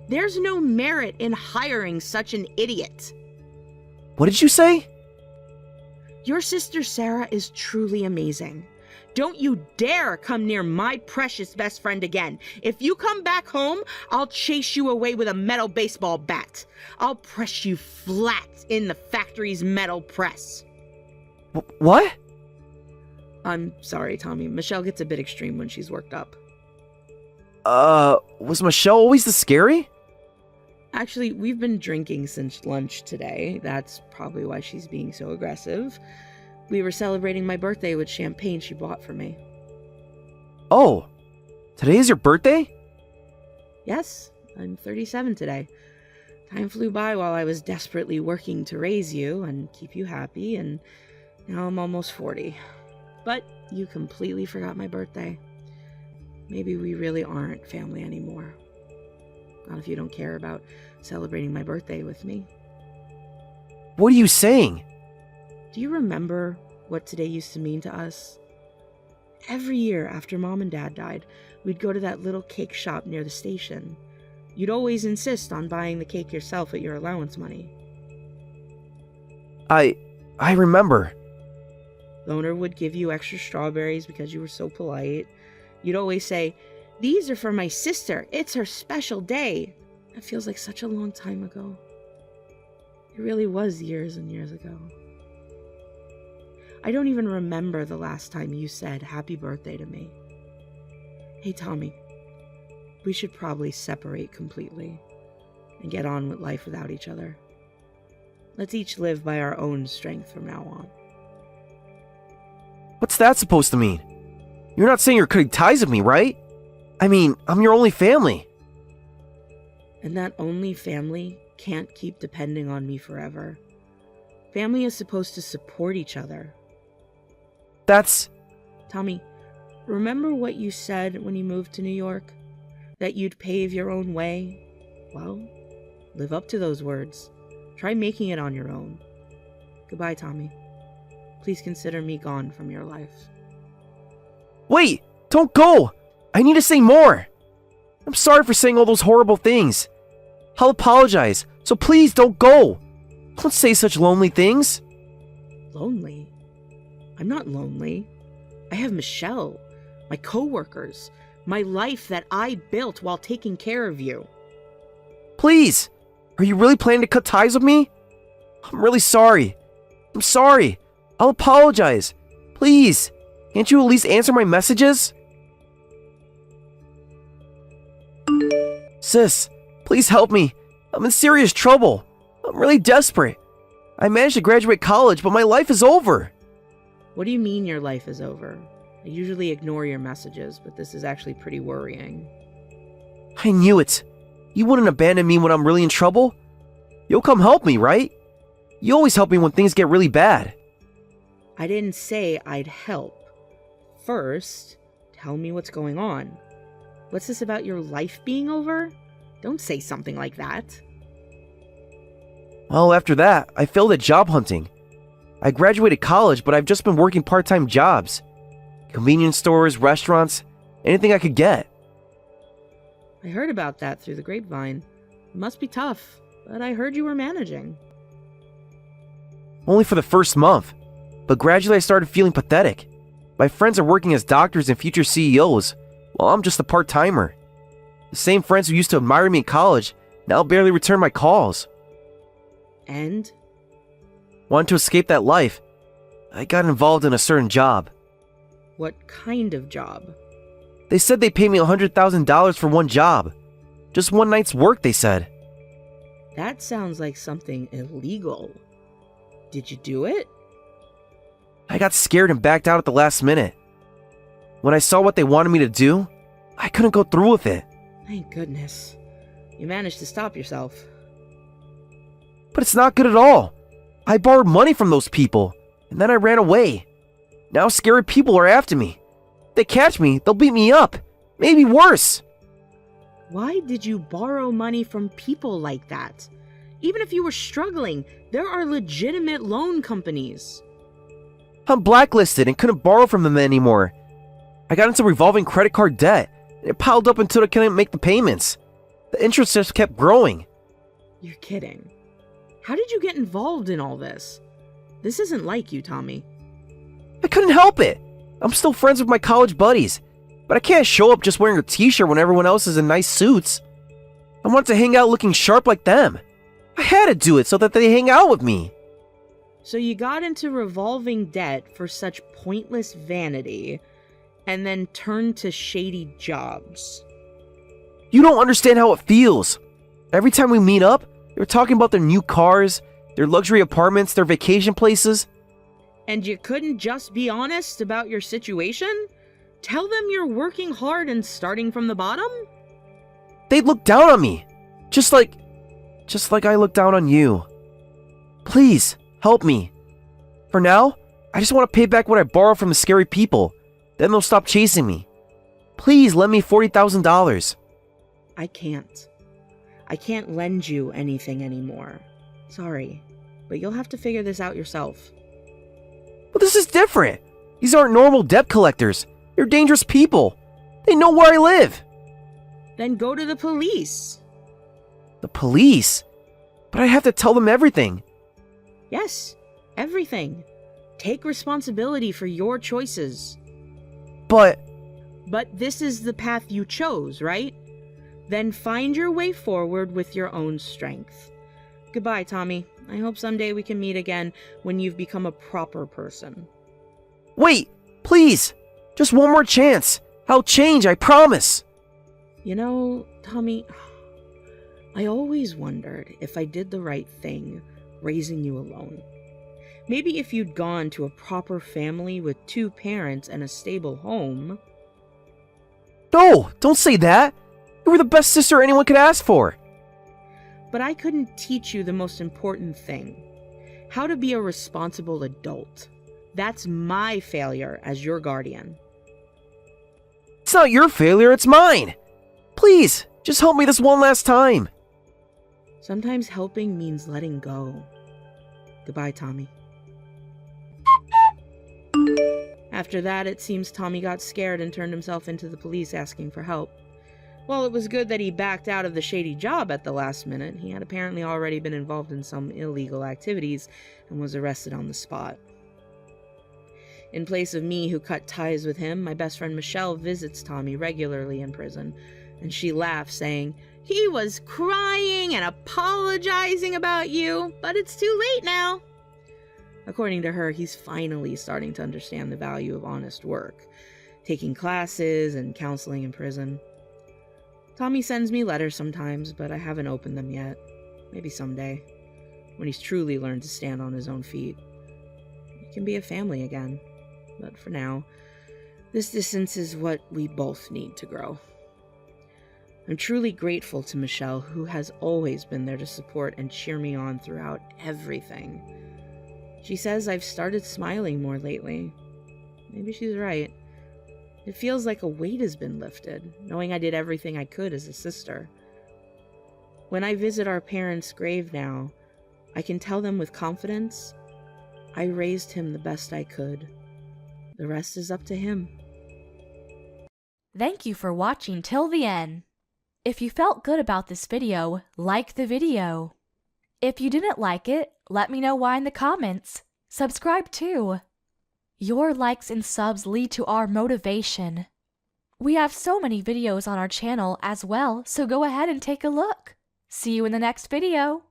There's no merit in hiring such an idiot. What did you say? Your sister Sarah is truly amazing. Don't you dare come near my precious best friend again. If you come back home, I'll chase you away with a metal baseball bat. I'll press you flat in the factory's metal press. What? I'm sorry, Tommy. Michelle gets a bit extreme when she's worked up. Was Michelle always this scary? Actually, we've been drinking since lunch today. That's probably why she's being so aggressive. We were celebrating my birthday with champagne she bought for me. Oh, today is your birthday? Yes, I'm 37 today. Time flew by while I was desperately working to raise you and keep you happy, and now I'm almost 40. But you completely forgot my birthday. Maybe we really aren't family anymore. Not if you don't care about celebrating my birthday with me. What are you saying? Do you remember what today used to mean to us? Every year after Mom and Dad died, we'd go to that little cake shop near the station. You'd always insist on buying the cake yourself with your allowance money. I remember. The owner would give you extra strawberries because you were so polite. You'd always say, "These are for my sister. It's her special day." That feels like such a long time ago. It really was years and years ago. I don't even remember the last time you said happy birthday to me. Hey, Tommy, we should probably separate completely and get on with life without each other. Let's each live by our own strength from now on. What's that supposed to mean? You're not saying you're cutting ties with me, right? I mean, I'm your only family. And that only family can't keep depending on me forever. Family is supposed to support each other. That's... Tommy, remember what you said when you moved to New York? That you'd pave your own way? Well, live up to those words. Try making it on your own. Goodbye, Tommy. Please consider me gone from your life. Wait! Don't go! I need to say more! I'm sorry for saying all those horrible things. I'll apologize, so please don't go! Don't say such lonely things. Lonely? I'm not lonely. I have Michelle, my coworkers, my life that I built while taking care of you. Please! Are you really planning to cut ties with me? I'm really sorry. I'm sorry. I'll apologize. Please, can't you at least answer my messages? Sis, please help me. I'm in serious trouble. I'm really desperate. I managed to graduate college, but my life is over. What do you mean your life is over? I usually ignore your messages, but this is actually pretty worrying. I knew it. You wouldn't abandon me when I'm really in trouble. You'll come help me, right? You always help me when things get really bad. I didn't say I'd help. First, tell me what's going on. What's this about your life being over? Don't say something like that. Well, after that, I failed at job hunting. I graduated college, but I've just been working part-time jobs. Convenience stores, restaurants, anything I could get. I heard about that through the grapevine. It must be tough, but I heard you were managing. Only for the first month, but gradually I started feeling pathetic. My friends are working as doctors and future CEOs, while I'm just a part-timer. The same friends who used to admire me in college now barely return my calls. And? Wanting to escape that life, I got involved in a certain job. What kind of job? They said they'd pay me $100,000 for one job. Just one night's work, they said. That sounds like something illegal. Did you do it? I got scared and backed out at the last minute. When I saw what they wanted me to do, I couldn't go through with it. Thank goodness. You managed to stop yourself. But it's not good at all. I borrowed money from those people, and then I ran away. Now scary people are after me. If they catch me, they'll beat me up. Maybe worse. Why did you borrow money from people like that? Even if you were struggling, there are legitimate loan companies. I'm blacklisted and couldn't borrow from them anymore. I got into revolving credit card debt, and it piled up until I couldn't make the payments. The interest just kept growing. You're kidding. How did you get involved in all this? This isn't like you, Tommy. I couldn't help it. I'm still friends with my college buddies, but I can't show up just wearing a t-shirt when everyone else is in nice suits. I want to hang out looking sharp like them. I had to do it so that they hang out with me. So you got into revolving debt for such pointless vanity, and then turned to shady jobs. You don't understand how it feels. Every time we meet up, they're talking about their new cars, their luxury apartments, their vacation places. And you couldn't just be honest about your situation? Tell them you're working hard and starting from the bottom? They'd look down on me. Just like I look down on you. Please, help me. For now, I just want to pay back what I borrowed from the scary people. Then they'll stop chasing me. Please lend me $40,000. I can't. I can't lend you anything anymore. Sorry, but you'll have to figure this out yourself. But this is different. These aren't normal debt collectors. They're dangerous people. They know where I live. Then go to the police. The police? But I have to tell them everything. Yes, everything. Take responsibility for your choices. But this is the path you chose, right? Then find your way forward with your own strength. Goodbye, Tommy. I hope someday we can meet again when you've become a proper person. wait, please. Just one more chance. I'll change, I promise. You know, Tommy, I always wondered if I did the right thing raising you alone. Maybe if you'd gone to a proper family with 2 parents and a stable home. No, don't say that. You were the best sister anyone could ask for. But I couldn't teach you the most important thing. How to be a responsible adult. That's my failure as your guardian. It's not your failure, it's mine. Please, just help me this one last time. Sometimes helping means letting go. Goodbye, Tommy. After that, it seems Tommy got scared and turned himself into the police asking for help. While it was good that he backed out of the shady job at the last minute, he had apparently already been involved in some illegal activities and was arrested on the spot. In place of me who cut ties with him, my best friend Michelle visits Tommy regularly in prison, and she laughs, saying, "He was crying and apologizing about you, but it's too late now." According to her, he's finally starting to understand the value of honest work, taking classes and counseling in prison. Tommy sends me letters sometimes, but I haven't opened them yet. Maybe someday, when he's truly learned to stand on his own feet. We can be a family again. But for now, this distance is what we both need to grow. I'm truly grateful to Michelle, who has always been there to support and cheer me on throughout everything. She says I've started smiling more lately. Maybe she's right. It feels like a weight has been lifted, knowing I did everything I could as a sister. When I visit our parents' grave now, I can tell them with confidence, I raised him the best I could. The rest is up to him. Thank you for watching till the end. If you felt good about this video, like the video. If you didn't like it, let me know why in the comments. Subscribe too. Your likes and subs lead to our motivation. We have so many videos on our channel as well, so go ahead and take a look. See you in the next video.